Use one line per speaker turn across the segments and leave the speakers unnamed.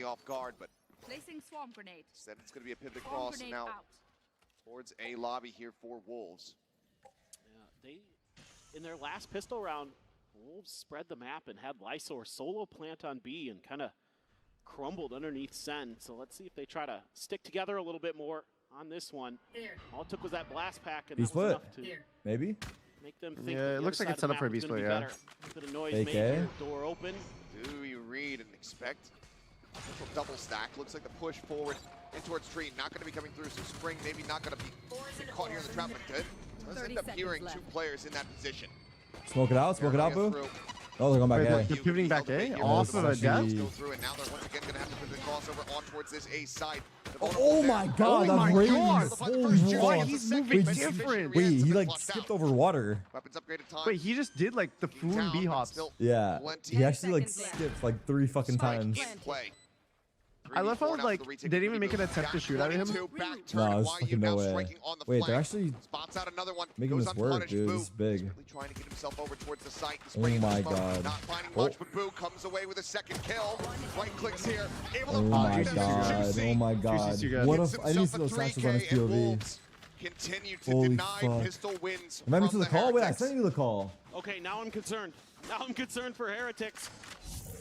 off guard, but
Placing swarm grenade.
instead it's going to be a pivot
Swarm
cross
grenade
now
out.
towards A lobby here for Wolves.
Yeah, in their last pistol round, Wolves spread the map and had Lysor solo plant on B and kind of crumbled underneath Sen. So let's see if they try to stick together a little bit more on this one. All it took was that blast pack, and that was enough to
maybe
make them think.
Yeah, it looks like it's set up for a B-split, yeah.
A bit of noise
AK.
made here, door open.
Do you read and expect a double stack? Looks like the push forward in towards Tree, not going to be coming through, so Spring maybe not going to be caught here in the trap, but does end up hearing two players in that position.
Smoke it out, boo. Oh, they're going back A.
They're pivoting back A off of a death.
Go through, and now they're once again going to have to put the crossover on towards this A side.
Oh my god, that raise! Holy fuck.
He's moving different.
Wait, he like skipped over water.
Weapons upgraded time.
Wait, he just did like the Foon B hops.
Yeah, he actually like skipped like 3 fucking times.
I love how like they didn't even make an attempt to shoot at him.
No, there's fucking no way. Wait, they're actually making this work, dude. This is big.
Trying to get himself over towards the site.
Oh my god.
Not finding much, but Boo comes away with a second kill. Right clicks here.
Oh my god. Oh my god. What if I didn't see those flashes on his POV?
Continue to
Holy
deny
fuck.
pistol wins.
Remind me to the call? Wait, I sent you the call.
Okay, now I'm concerned. Now I'm concerned for Heretics.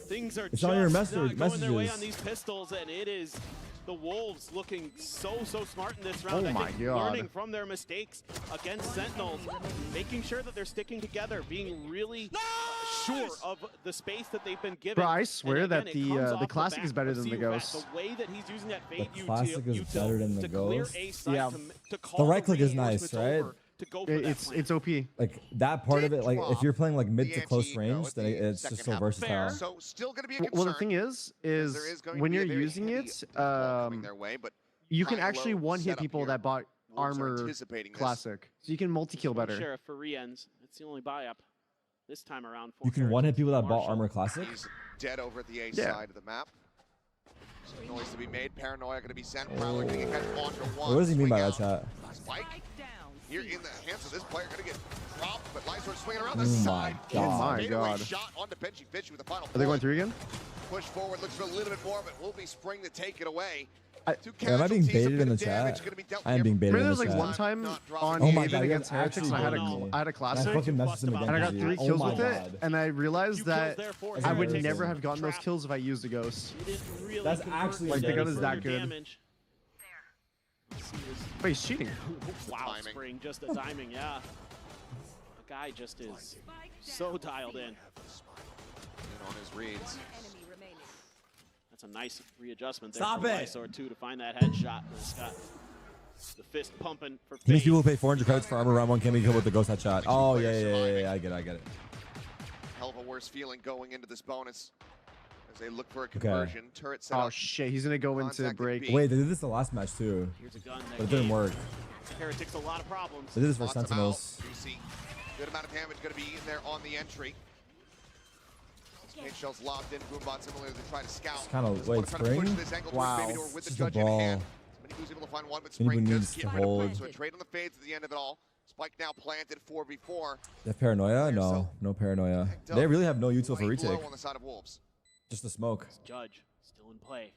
Things are
it's
just
on your
not going their way
messages.
on these pistols, and it is the Wolves looking so smart in this round.
Oh my god.
Learning from their mistakes against Sentinels, making sure that they're sticking together, being really sure of the space that they've been given.
Bro, I swear
again,
that the classic is better than the ghost.
The way that he's using that fade
The classic is better than the ghost.
Yeah.
To
right click is nice, right?
To go for
It's OP.
Like that part of it, like if you're playing like mid to close range, then it's just so versatile.
So still going to be a concern.
Well, the thing is when you're using it, you can actually one-hit people that bought armor classic, so you can multi-kill better.
Sheriff for re-ends. It's the only buy-up this time around.
You can one-hit people that bought armor classic.
He's dead over at the A side of the map. So noise to be made. Paranoia going to be sent. Prowler going to get on to one.
What does he mean by that, chat?
Spike. Here in the hands of this player, going to get dropped, but Lysor swinging around the
Oh
side.
my
god.
Fadeaway
Oh my god.
Shot onto Benchy Fishy with the final.
Are they going through again?
Push forward, looks for a little bit more, but will be Spring to take it away.
Am I being baited in the chat? I am being baited in the chat.
There was like one time on
oh my
Haven
god,
against Heretics, I had a classic,
I fucking messaged him again,
and I got 3 kills with it,
god.
and I realized that I would never have gotten those kills if I used a ghost.
That's actually
like the gun is that good. Wait, he's cheating.
Wow, Spring, just the timing, yeah. The guy just is so dialed in.
On his reads.
That's a nice readjustment there
Stop
for
it.
Lysor, too, to find that headshot. He's got the fist pumping for
Many people pay 400 credits for armor round 1 can be killed with the ghost headshot. Oh yeah, I get it.
Hell of a worse feeling going into this bonus. As they look for a conversion. Turret set
Oh
up.
shit, he's gonna go into break.
Wait, they did this the last match too.
Here's a gun
but it didn't work.
Heretics a lot of problems.
They did this for Sentinels.
Good amount of damage going to be in there on the entry. Paint shells lobbed in. Boombot similarly to try to scout.
It's kind of wait, Spring.
Wow.
With
this
the
is the ball.
Who's able to find one, but Spring
needs
does
to
get rid of
hold.
Boom, so a trade on the fades at the end of it all. Spike now planted 4v4.
They have paranoia? No, no paranoia. They really have no util for retake.
On the side of Wolves.
Just the smoke.
Judge still in play.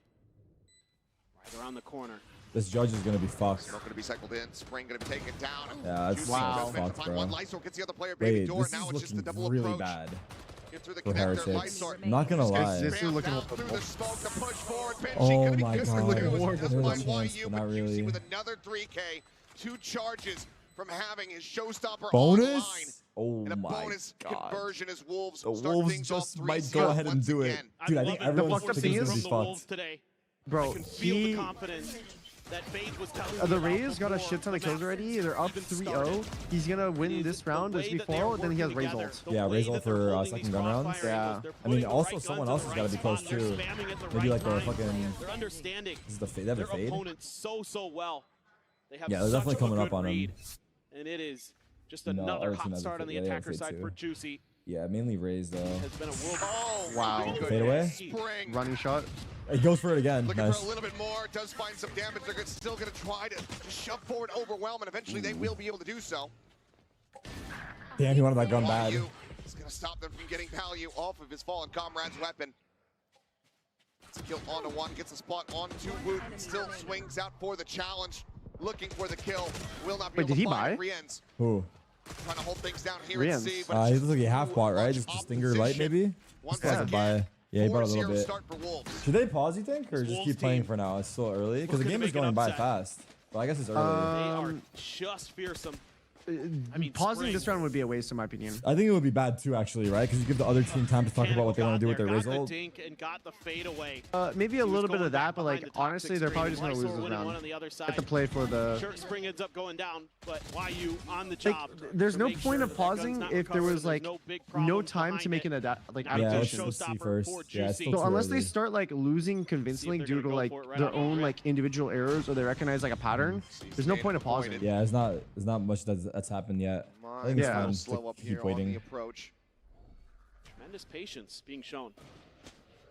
Right around the corner.
This judge is gonna be fucked.
Smoke gonna be cycled in. Spring gonna be taken down.
Yeah, that's
wow.
Fucked, bro.
Lysor gets the other player,
Wait,
door.
this
Now
is
it's just the double
looking really
approach.
bad
The
for Heretics.
Lysor.
I'm not gonna lie.
This is looking
through the smoke to push forward.
Oh my god.
There's
a chance, but not really.
With another 3K, 2 charges from having his showstopper
bonus?
On the line.
Oh
and a
my
bonus
god.
conversion as Wolves
The
start
Wolves
things
just
off
might
3-0
go ahead and
once
do it.
again.
Dude, I think everyone's
fucked up
thinking
thing
this
is
is fucked.
Today.
Bro,
I can feel the confidence that Fade was telling me
the
about
Rays got a
before
shit ton of
the
kills
match
already. They're up
even
3-0.
started.
He's gonna win this round as before, then he has Rays ult.
Yeah, Rays ult for second gun rounds.
Yeah.
I mean, also someone else has got to be close too. Maybe like the fucking.
They're understanding
This is the fade. They have a
their
fade.
opponent so well. They have
Yeah, they're
such
definitely
a
coming
good
up on him.
read, and it is just
No,
another
our team
hot
has a
start on the
fade. Yeah, they have a
attacker
fade
side
too.
for Juicy.
Yeah, mainly Rays though.
Has been a world.
Oh,
Wow.
very good.
Fade away?
Spring.
Running shot.
It goes for it again.
Looking
Nice.
for a little bit more, does find some damage. They're still going to try to just shove forward, overwhelm, and eventually they will be able to do so.
Damn, he wanted that gun bad.
It's going to stop them from getting value off of his fallen comrade's weapon. It's a kill onto one, gets a spot onto Woot, still swings out for the challenge, looking for the kill. Will not be able to find it. Rien's
who?
Trying to hold things down here and see, but
he looks like he half bought, right? Just a Stinger Light, maybe?
Once
again, yeah, he bought a little bit.
Start for Wolves.
Should they pause, you think, or just keep playing for now? It's still early, because the game is going by fast. But I guess it's early.
They are just fearsome.
I mean, pausing this round would be a waste, in my opinion.
I think it would be bad too, actually, right? Because you give the other team time to talk about what they want to do with their result.
Maybe a little bit of that, but like honestly, they're probably just gonna lose this round. Have to play for the.
Sure, Spring ends up going down, but YU on the job.
There's no point of pausing if there was like no time to make an adaptation.
Yeah, let's see first. Yeah,
so unless they start like losing convincingly due to like their own like individual errors or they recognize like a pattern, there's no point of pausing.
Yeah, it's not much that's happened yet. I think it's fine
slow up
keep waiting.
On the approach.
Tremendous patience being shown.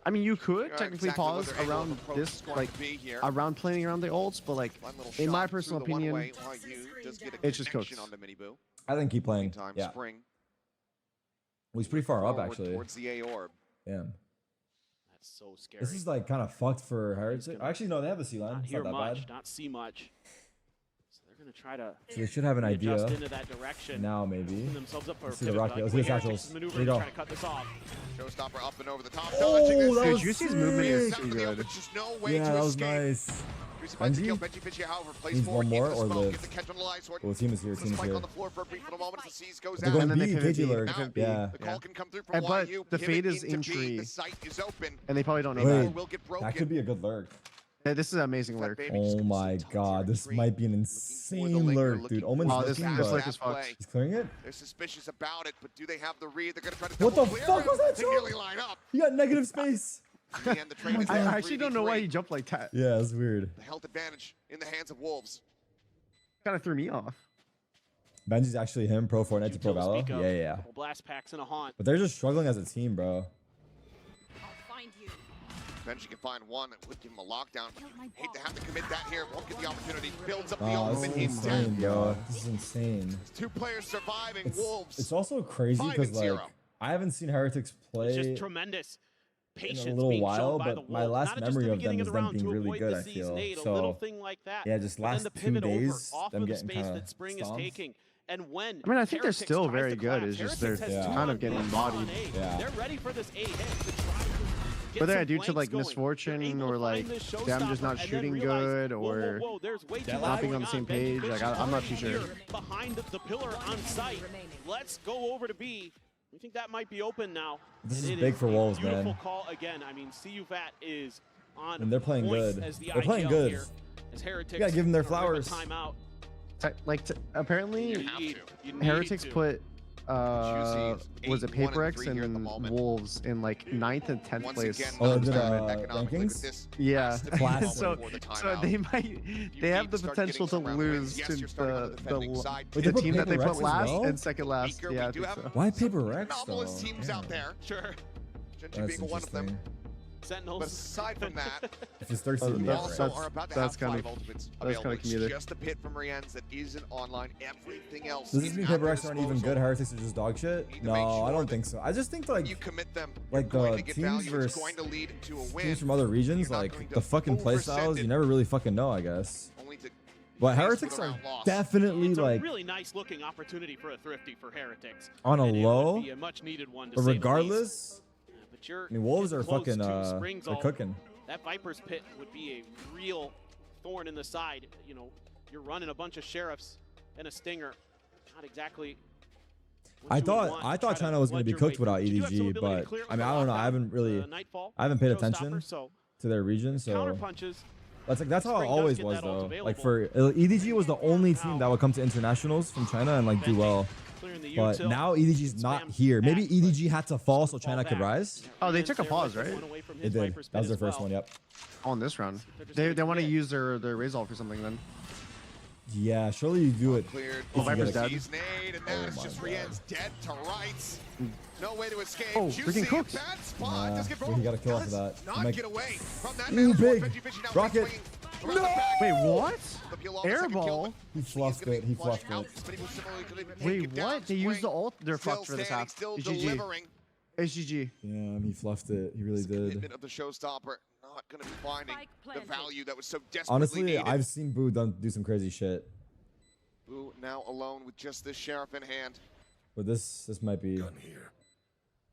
I mean, you could technically pause around this, like around playing around the ults, but like in my personal opinion, it's just cooked.
I think keep playing. Yeah.
Spring.
Well, he's pretty far up actually.
Towards the A orb.
Damn.
That's so scary.
This is like kind of fucked for Heretic. Actually, no, they have the C line. It's not that bad.
Not see much. Gonna try to
so they should have an idea
into that direction.
Now maybe
themselves up for
let's see the rocket. Let's see the satchels. There you go.
To cut this off.
Showstopper up and over the top.
Oh, that was
Juicy's movement is too good.
Yeah,
that was nice. Benji needs one more or live. Well, team is here. Team is here. They're going B. KJ lurk. Yeah.
But the fade is in tree, and they probably don't know that.
That could be a good lurk.
Yeah, this is an amazing lurk.
Oh my god, this might be an insane lurk, dude. Omen's looking,
this lurk is fucked.
He's clearing it?
They're suspicious about it, but do they have the read? They're gonna try to
what the fuck was that jump?
Line up.
He got negative space.
I
actually don't know why he jumped like that.
Yeah, that's weird.
The health advantage in the hands of Wolves.
Kind of threw me off.
Benji's actually him, pro Fortnite to pro Valor. Yeah.
Blast packs and a haunt.
But they're just struggling as a team, bro.
Benji can find one that would give him a lockdown. Hate to have to commit that here. Won't get the opportunity. Builds up the ultimate. He's dead.
Yo. This is insane.
Two players surviving. Wolves.
It's also crazy because like I haven't seen Heretics play.
It's just tremendous patience
in a little while,
but
my last memory of them is them being really good. I feel so. Yeah, just last 2 days, them getting kind of stomped.
And when
I mean, I think they're still very good. It's just they're kind of getting embodied.
Yeah. They're ready for this A hit to try to
whether I due to like misfortune or like them just not shooting good or not being on the same page, like I'm not too sure.
Behind the pillar on site, let's go over to B. We think that might be open now.
This is big for Wolves, man.
Beautiful call again. I mean, CUVAT is on.
And they're playing good. They're playing good. You gotta give them their flowers.
Timeout.
Like apparently, Heretics put was it Paper X and Wolves in like 9th and 10th place.
Oh, the rankings?
Yeah. so they have the potential to lose to the team that they put last and second last. Yeah. I think so.
Why Paper X though?
Teams out there. Sure. Genji being one of them.
Sentinels.
But aside from that,
if it's 13,
that's kind of
comedic.
Just a pit from Rien's that isn't online. Everything else.
Does this mean Paper X aren't even good? Heretics are just dog shit? No, I don't think so. I just think like
you commit them,
like the teams versus teams from other regions, like the fucking playstyles, you never really fucking know, I guess. But Heretics are definitely like
a really nice looking opportunity for a thrifty for Heretics
on a low,
a much needed one.
But regardless. I mean, Wolves are fucking, they're cooking.
That Viper's Pit would be a real thorn in the side. You know, you're running a bunch of Sheriffs and a Stinger. Not exactly.
I thought China was going to be cooked without EDG, but I mean, I don't know. I haven't paid attention to their region, so that's how it always was though. Like for EDG was the only team that would come to internationals from China and like do well. But now EDG's not here. Maybe EDG had to fall so China could rise.
Oh, they took a pause, right?
They did. That was their first one, yep.
On this round. They want to use their Razor for something then.
Yeah, surely you do it.
Oh, Viper's dead.
And that's just Rien's dead to rights. No way to escape.
Oh, freaking cooked.
He got a kill after that.
Not get away from that.
Ooh, big. Rocket.
No! Wait, what? Airball?
He fluffed it. He fluffed it.
Wait, what? They used the ult? They're fucked for this half. GG. HGG.
Yeah, he fluffed it. He really did.
Commitment of the showstopper. Not going to be finding the value that was so desperately
Honestly,
needed.
I've seen Boo do some crazy shit.
Boo now alone with just this sheriff in hand.
But this might be. Gun here.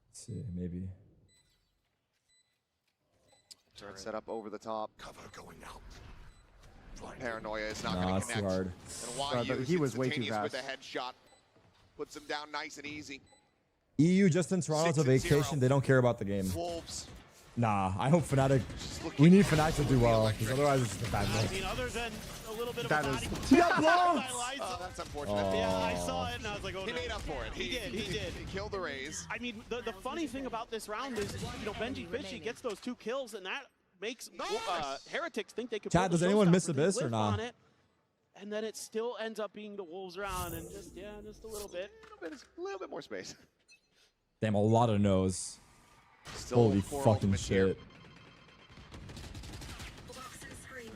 Let's see, maybe.
Turret set up over the top. Cover going out. Paranoia is not
Nah,
going to
that's
connect.
too hard.
And
he was way too fast.
With a headshot. Puts him down nice and easy.
EU just in Toronto to vacation. They don't care about the game.
Wolves.
Nah, I hope Fnatic. We need Fnatic to do well, because otherwise it's just a bad
I mean, other than a little bit of
that
a body.
is.
He got blown!
Oh, that's unfortunate.
Oh.
Yeah, I saw it and I was like, oh,
He
no.
made up for it.
He did.
He killed the Rays.
I mean, the funny thing about this round is, you know, Benji Fishy gets those 2 kills, and that makes Heretics think they could.
Chat, does anyone miss Abyss or
not?
not?
And then it still ends up being the Wolves round, and just a little bit.
A little bit more space.
Damn, a lot of no's.
Still
Holy fucking shit.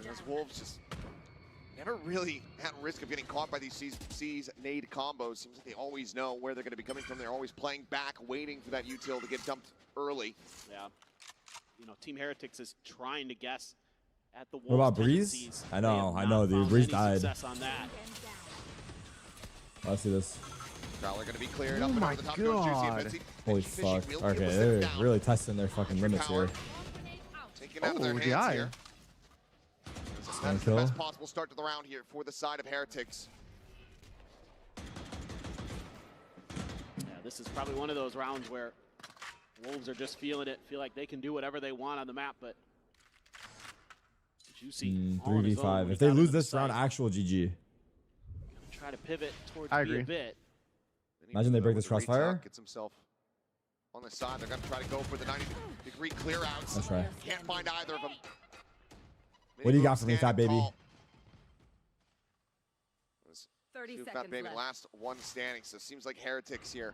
Those Wolves just never really at risk of getting caught by these C's nade combos. Seems like they always know where they're going to be coming from. They're always playing back, waiting for that util to get dumped early.
Yeah. You know, Team Heretics is trying to guess at the Wolves.
What about Breeze? I know, dude. Breeze died.
On that.
Let's see this.
Prowler going to be cleared up
Oh
and
my
over the top goes Juicy and
God.
Betsy.
Holy fuck. Okay, they're really testing their fucking limits here.
Taken out of their
Oh,
hands
yeah.
here. That's the best possible start to the round here for the side of Heretics.
Yeah, this is probably one of those rounds where Wolves are just feeling it, feel like they can do whatever they want on the map, but Juicy
3v5. If they lose this round, actual GG.
Try to pivot towards
I
B
agree.
a bit.
Imagine they break this crossfire.
Gets himself on the side. They're going to try to go for the 90-degree clear outs.
That's right.
Can't find either of them.
What do you got for me, Fat Baby?
30
Fat
seconds
Baby
left.
last one standing, so it seems like Heretics here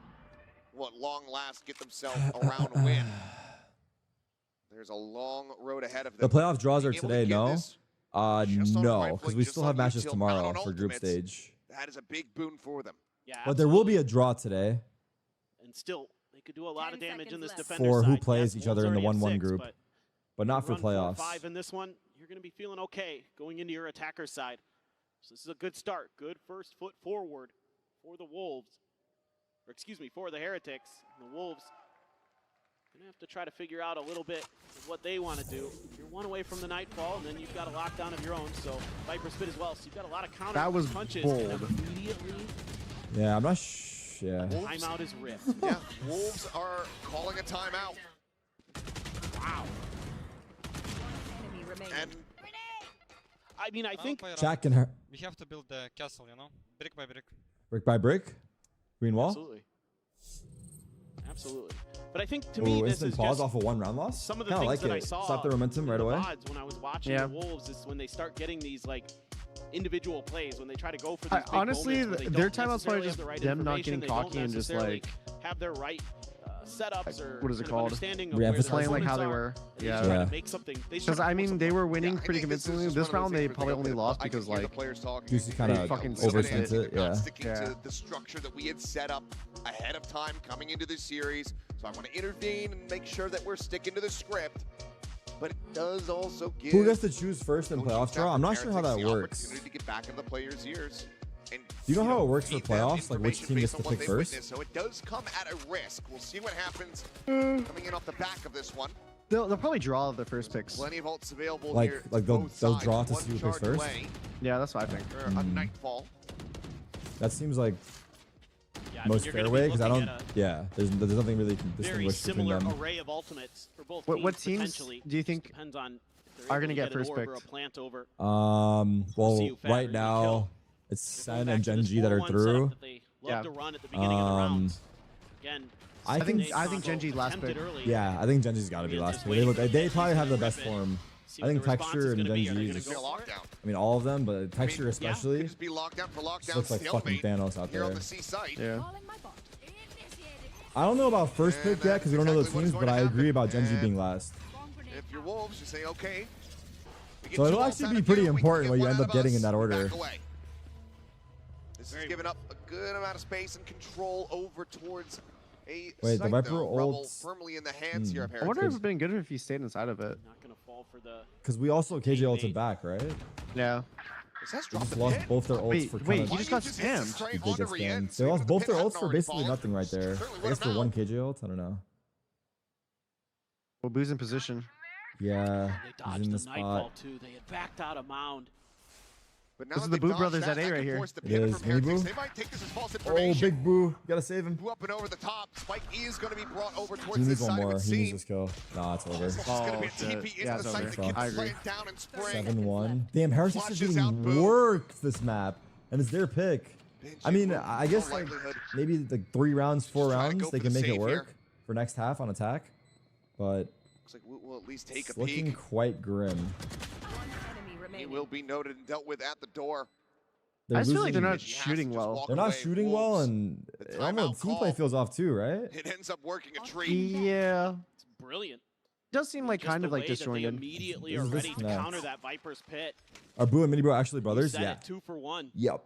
will at long last get themselves a round win. There's a long road ahead of them.
The playoff draws are
Being able to
today,
get
no?
this just on
No,
right
because
flank,
we
just
still
on
have matches
util,
tomorrow
not on
for group
ultimates.
stage.
That is a big boon for them.
Yeah,
But there will be a draw today
and still they could do a lot of
10
damage in this
seconds
defender
for who
side.
plays
Yes,
each other in the
Wolves already
1-1
have 6,
group, but not for
run
playoffs.
4-5 in this one, you're going to be feeling okay going into your attacker side. So this is a good start. Good first foot forward for the Wolves. Or excuse me, for the Heretics. The Wolves going to have to try to figure out a little bit of what they want to do. You're one away from the Nightfall, and then you've got a lockdown of your own. So Viper Spit as well. So you've got a lot of counter
That was
punches.
bold.
And immediately,
Yeah, I'm not yeah.
timeout is ripped.
Yeah, Wolves are calling a timeout.
Wow.
Enemy remaining.
And
I mean, I think
Jack and her.
We have to build the castle, you know, brick by brick.
Brick by brick? Green wall?
absolutely. Absolutely. But I think to me
Ooh,
this
instant
is
pause
just
off a 1 round loss?
some of the
Kinda
things
like
that I
it.
saw
Stop the momentum
in
right
the
away.
VODs when I was watching
Yeah.
the Wolves is when they start getting these like individual plays, when they try to go for these big
honestly,
moments where they
their
don't
timeout's probably
necessarily
just
have the right
them not
information,
getting
they don't
cocky and just,
necessarily
like,
have their right setups or
what is it
kind of
called?
understanding of where their
Re-emphasizing.
Playing like how
opponents
they
are,
were.
and they
Yeah.
just try
Yeah.
to make something. They
Because
try to
I mean, they were winning
yeah, I
pretty
think this is
convincingly.
just
This
one of
round
those
they
things
probably
where
only
the-
lost
I can
because
hear the
like
players talking.
Juicy kinda
They
fucking
oversent it,
not
yeah.
sticking
Yeah.
to the structure that we had set up ahead of time coming into this series. So I want to intervene and make sure that we're sticking to the script. But it does also give
Who gets to choose first in
coaching
playoff
staff
draw? I'm
and
not sure how
Heretics
that
the
works.
opportunity to get back in the players' ears. And
Do you know how it works for
feed them
playoffs? Like which
information
team gets
based
to
on what
pick
they've
first?
witnessed. So it does come at a risk. We'll see what happens coming in off the back of this one.
they'll probably draw the first picks.
Plenty of ults available
Like-
here.
like
to
they'll
both
draw
sides.
to
One
see who picks
charge
first?
away
Yeah, that's what I think.
for a Nightfall.
That seems like
Yeah, I mean,
most
you're
fair
gonna be
way because I
looking
don't.
at a
Yeah, there's nothing really
very
distinguished between
similar
them.
array of ultimates for both
What
teams.
teams
potentially.
do you
Just
think
depends on if they're
are
able
gonna
to
get
an
first
orb or
picked?
a plant over.
Well,
see who Fat
right
really
now
kill.
it's
They're going
Sen
back
and
to this
Genji that are
4-1 setup
through.
that they love
Yeah.
to run at the beginning of the rounds. Again,
I think
Nate
I think
combo
Genji last
attempted
pick.
early.
Yeah, I think Genji's got to be
Maybe
last
just
pick.
waiting for
They
the
probably have the
Genji to
best
rip it.
form.
See
I
what
think
the response
Texture
is
and
gonna be.
Genji
Are they
is.
gonna
It's be a
go for it?
lockdown.
I mean, all of them, but Texture
Could
especially.
just be lockdown for lockdown.
Looks like fucking
stalemate
Thanos out
here on
there.
the C site.
Yeah.
Calling my bot.
I don't know about first
And
pick yet because we don't know the
that's exactly
teams,
what's
but I
going to
agree about
happen.
Genji
And
being last.
Bomb grenade
If you're
out.
Wolves, you say, okay. We get
So it'll
two
actually
ults
be
out of
pretty
you, we can
important
get
what you
one
end
out
up
of
getting
us,
in that order.
back away. This is giving up a good amount of space and control over towards
Wait, the Viper ult
firmly in the hands here of
I wonder if it would have been good if he stayed inside of it.
Not gonna fall for the.
Because we also KJ ulted back, right?
Yeah.
They just lost both their ults for
wait, he just got spammed.
He did get spammed. They lost both their ults for basically nothing right there. I guess for one KJ ult, I don't know.
Well, Boo's in position.
Yeah,
they dodged
he's in the
the Nightfall
spot.
too. They had backed out a mound.
But now
This is the Boo brothers at A right here.
It is. Mini Boo?
They might take this as false
Oh,
information.
big Boo. Gotta save him.
Boo up and over the top. Spike is going to be brought over
He
towards this
needs one
side.
more.
It
He
would
needs
seem.
this kill. Nah, it's over.
It's going to be a
shit.
TP
Yeah,
into the
it's
site.
over.
The kid
I agree.
playing down and spring.
7-1. Damn, Heretics is
Flushes out
getting
Boo.
worked this map, and it's their pick. I mean, I guess like
likelihood.
maybe like 3 rounds, 4
Just trying to
rounds,
go
they
for
can
the
make it
save
work
here.
for next half on attack, but
Looks like we'll at least take
it's
a
looking
peek.
quite grim.
One enemy
He
remaining.
will be noted and dealt with at the door.
They're
I just feel like they're
losing-
not
He has to
shooting
just
well.
walk
They're not
away.
shooting well,
Wolves.
and
The
almost
timeout
team play
call.
feels off too, right?
It ends up working a treat.
Yeah.
It's brilliant.
Does seem like
Just
kind
the
of like
way that they
disjointed.
immediately
This
are
is
ready to
disconnect.
counter that Viper's pit.
Are Boo and Mini Bro actually brothers?
Set
Yeah.
it 2 for 1.
Yep.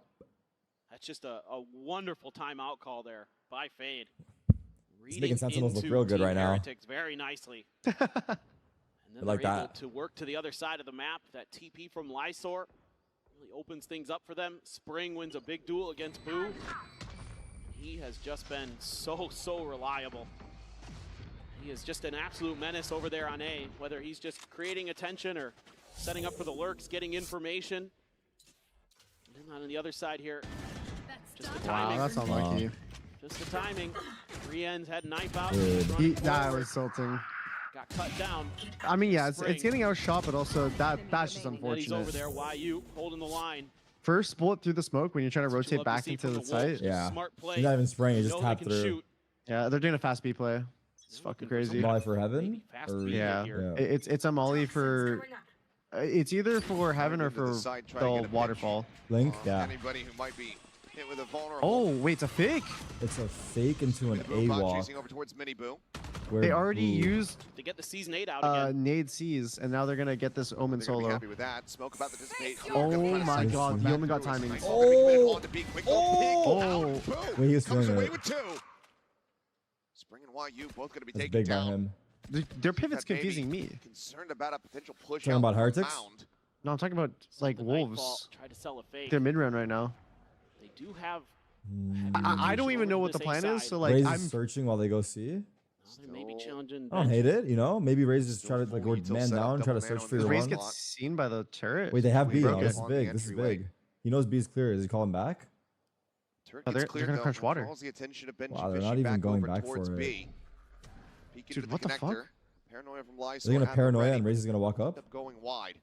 That's just a wonderful timeout call there by Fade.
making Sentinels look
into
real good
Team
right now.
Heretics very nicely. And then
like
they're able
that.
to work to the other side of the map. That TP from Lysor really opens things up for them. Spring wins a big duel against Boo. He has just been so reliable. He is just an absolute menace over there on A, whether he's just creating attention or setting up for the lurks, getting information. And then on the other side here, just the timing.
Wow, that's unlucky.
Just the timing. Rien's had knife out.
Good.
running
That
forward,
was tilting.
got cut down.
I mean, yeah, it's
Spring.
getting outshot, but also that's just
And then he's over
unfortunate.
there, YU, holding the line.
First bullet through the smoke when you're trying to
That's what you
rotate
love
back
see
into
from
the
Wolves.
site.
Yeah.
Smart play.
He's not even spraying. He
They
just
know they
tapped
can
through.
shoot.
Yeah, they're doing a fast B play. It's
They're
fucking
looking for
crazy.
some
Molly for heaven?
maybe fast
Or-
B
Yeah.
here.
Yeah.
It's a molly for. It's either for heaven or
Into the
for
side, try to get a
the
pitch.
waterfall.
Link? Yeah.
Anybody who might be hit with a vulnerable.
Oh wait, it's a fake.
It's a fake into an
Boo
A
bot
walk.
chasing over towards Mini Boo.
where
They already
Boo-
used
To get the season 8 out again.
nade C's, and now they're gonna get this Omen
They're gonna be
solo.
happy with that. Smoke about to dissipate.
Oh
Gonna try to
my
send
God,
this
he
back
only got
through. It's
timing.
nice. They're gonna get it on to B. Quick little
Oh.
pick out.
Wait, he was
Comes
throwing
away
it.
with 2. Spring and YU both gonna be
That's
taken
big by
down.
him.
Their pivot's
That maybe
confusing me.
Concerned about a potential push
Talking
out
about
from
Heretics?
Mound.
No, I'm talking about like
The Nightfall
wolves.
Try to sell a fake.
They're mid round right now.
They do have.
I don't even know what the plan is, so like
Raze
I'm.
is searching while they go C.
They may be challenging.
I don't hate it, you know? Maybe Raze just try to like go
Still 40
man
till
down,
set
try to
up,
search
double
for
man
the
on
Raze
one.
gets seen by the turret.
Wait, they have
We
B.
broke
Oh,
it
this is
on the
big. This is
entryway.
big. He knows B is clear. Does he call him back?
Turret
Oh,
gets
they're
cleared,
gonna
though,
crunch
and
water.
draws the attention of Benji
Wow, they're
fishing
not even
back
going
over
back
towards
for it.
B. Peek into
Dude,
the
what the fuck?
connector. Paranoia from Lysor.
They're gonna
at the
paranoia
ready.
and Raze is gonna walk
End
up.
up going wide.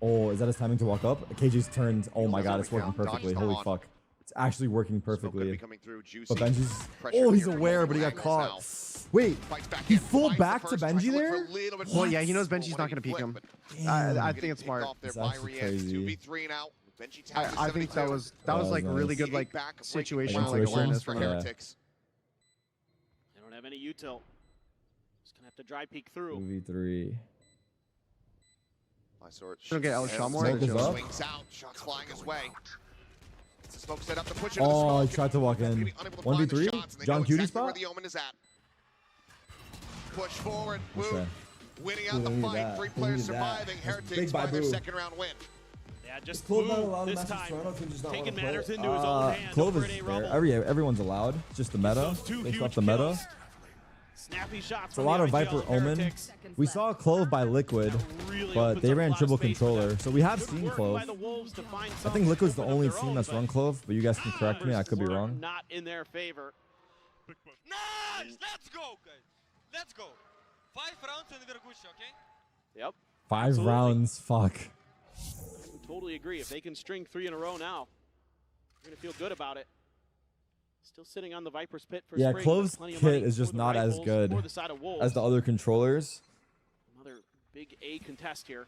Oh, is that his timing to walk up? KJ's turned. Oh my
Heals
god,
over
it's working
count, dodges
perfectly.
the
Holy
on.
fuck. It's actually working
Smoke gonna be
perfectly.
coming through. Juicy.
But Benji's.
Pressure
Oh, he's
here.
aware, but he got
Angles
caught.
now.
Wait,
Fights back
he
in,
full
finds the
back to
first, tries
Benji
look for
there?
a little bit
Well, yeah, he
more.
knows Benji's
What
not
did
gonna
he
peek
flip?
him.
But
I
getting
think it's
picked
smart.
off there
It's
by
actually
Rian.
crazy.
2v3 now. Benji taps
I think that was
was
really
nice.
good like
Back,
situation
breaking
like
intuition?
awareness
for
from
Yeah.
Heretics.
They don't have any util. Just gonna have to dry peek through.
2v3.
Don't get outshot more,
Smoke is up.
Swings out, shots flying his way. It's a smoke set up to push into the
Oh,
smoke.
he tried to walk in.
Maybe unable to find the
1v3?
shots, and they
John
know
Cutie
exactly where
spot?
the Omen is at. Push forward,
Okay.
Boo. Winning
Ooh,
out
they
the
needed
fight.
that.
3
They
players
needed that.
surviving.
That's
Heretics
big by
by their
Boo.
second round win.
Yeah, just
Clove
Boo
not allowed in
this
matches
time.
Toronto can just not
Taking
wanna
matters
play.
into his own hand.
Clove
over
is
at A
fair.
Rubble.
Everyone's allowed. It's just the meta.
Those 2
Based
huge
off the meta.
kills. Snappy shots
It's a
from
lot
the
of Viper
IGL
Omen.
Heretics.
We saw Clove by Liquid,
Really
but
opens
they
up a
ran
lot of
triple
space for them.
controller. So we have
Good
seen
work
Clove.
by the Wolves to find
I
some
think Liquid's the
open of
only
their
team
own,
that's
but
run Clove, but you guys can correct me. I could be
numbers
wrong.
Not in their favor.
Nice! Let's go, guys. Let's go. 5 rounds and we're Gucci, okay?
Yep.
5
Absolutely.
rounds. Fuck.
Totally agree. If they can string 3 in a row now, they're going to feel good about it. Still sitting on the Viper's pit for
Yeah,
Spring,
Clove's
but plenty of
kit
money
is
for
just
the
not as
Rifles,
good
for the side of Wolves.
as the other controllers.
Another big A contest here.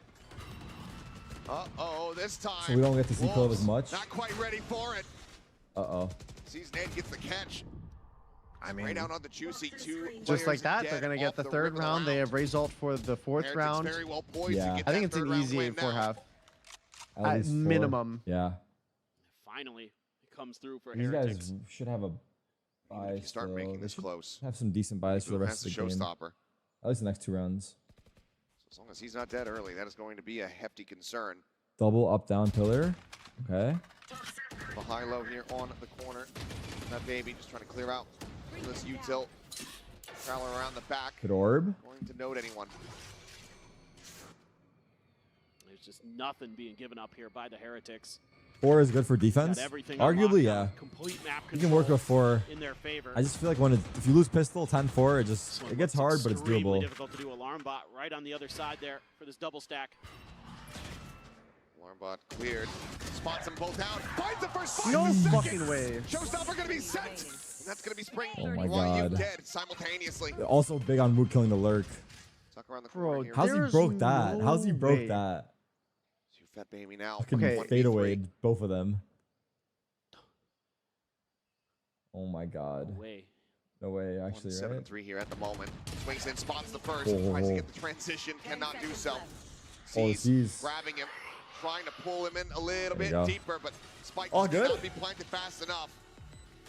Uh-oh, this time.
So we don't get to see Clove
Wolves
as much.
Not quite ready for it.
Uh-oh.
Sees Ned gets the catch.
I mean,
Right out on the Juicy. 2
just like
players
that,
dead
they're gonna
off
get the
rim
third
of the
round. They have result for the fourth
Heretics
round.
very well poised
Yeah.
to get
I think
that
it's an
third round
easy
win
for
now.
half.
At
At
least 4.
minimum.
Yeah.
Finally, it comes through for
These
Heretics.
guys should have a
Even if you start making this close.
Have some decent buys for the rest of the game.
Showstopper.
At least the next 2 rounds.
So as long as he's not dead early, that is going to be a hefty concern.
Double up down pillar. Okay.
The high-low here on the corner. That baby just trying to clear out this U-tilt. Prowler around the back.
Good orb.
Going to note anyone.
There's just nothing being given up here by the Heretics.
4 is good for defense. Arguably, yeah.
Complete map
you can work with 4
in their favor.
I just feel like if you lose pistol 10-4, it gets hard, but it's doable.
Difficult to do. Alarm bot right on the other side there for this double stack.
Alarm bot cleared. Spots them both out. Finds the first 5
No
seconds.
fucking way.
Showstopper gonna be sent. And that's gonna be Spring.
Oh my
God.
God.
Dead simultaneously.
Also big on Woot killing the lurk.
Tuck around the corner here.
How's he broke that? How's he broke that?
You fat baby now.
Fucking fade away, both of them. Oh my God.
No way.
No way, actually,
7-3 here at the moment. Swings in, spots the first. Tries to get the transition, cannot do so. Sees grabbing him, trying to pull him in a little bit deeper, but Spike cannot be planted fast enough.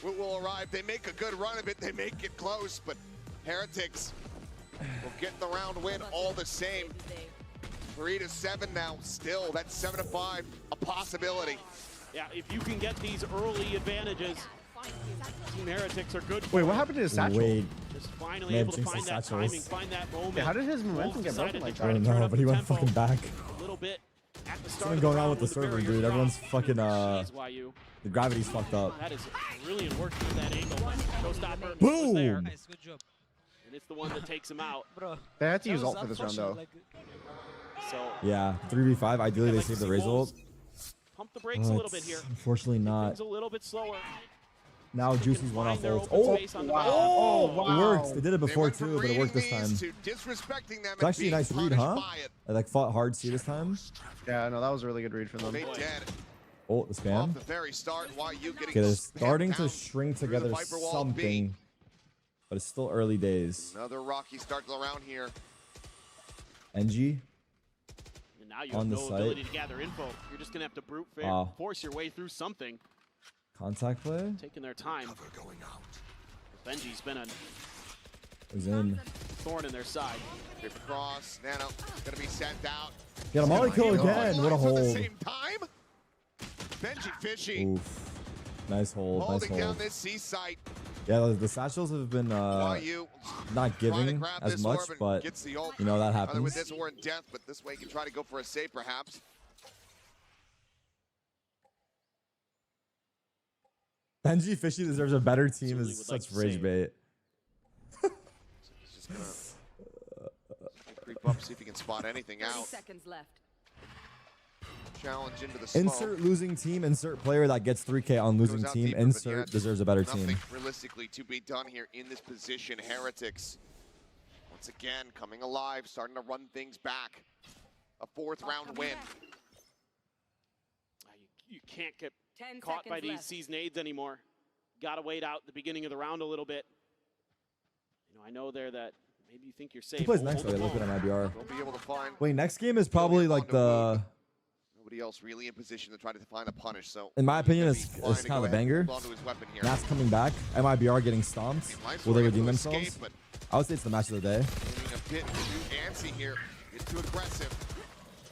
Woot will arrive. They make a good run of it. They make it close, but Heretics will get the round win all the same. 3-7 now. Still, that's 7-5, a possibility.
Yeah, if you can get these early advantages, Team Heretics are good.
Wait, what happened to his satchel?
Just finally able to find that timing, find that moment.
Yeah, how did his momentum get broken like that?
I don't know, but he went fucking back.
A little bit at the start.
Something going on with the server, dude. Everyone's fucking the gravity's fucked up.
That is brilliant work with that angle. Showstopper.
Boom!
Nice, good job.
And it's the one that takes him out.
Bro,
they had to use ult for this round though.
So
yeah, 3v5. Ideally, they save the Razor ult.
Pump the brakes a little bit here.
Unfortunately, not.
Things a little bit slower.
Now Juicy's one off ult.
Wow.
It works. They did it before too, but it worked this time. It's actually a nice read, huh? I like fought hard C this time.
Yeah, no, that was a really good read from them.
Oh, the spam.
Off the very start,
Okay, they're starting to string together something, but it's still early days.
Another rocky start to the round here.
NG.
And now you have no ability to gather info. You're just gonna have to brute force your way through something.
Contact play.
Taking their time. Benji's been a thorn in their side.
Trip across. Nano gonna be sent out.
Get a molly kill again. What a hold.
At the same time. Benji fishy.
Oof. Nice hold.
Holding down this C site.
Yeah, the satchels have been not giving as much, but you know that happens.
Either with this or in death, but this way you can try to go for a save perhaps.
Benji Fishy deserves a better team as such rage bait.
He's just gonna creep up, see if he can spot anything out.
30 seconds left.
Challenge into the smoke.
Insert losing team, insert player that gets 3K on losing team, deeper, insert deserves a better team.
Realistically to be done here in this position. Heretics, once again, coming alive, starting to run things back. A 4th round win.
You can't get caught by these C's nades anymore. Gotta wait out the beginning of the round a little bit. You know, I know there that maybe you think you're safe.
Who plays next? Look at an IBR.
Won't be able to find.
Wait, next game is probably like the.
Nobody else really in position to try to find a punish. So
in my opinion, it's kind of a banger. That's coming back. MIBR getting stomped. Will they redeem themselves? I would say it's the match of the day.
A bit too antsy here. It's too aggressive.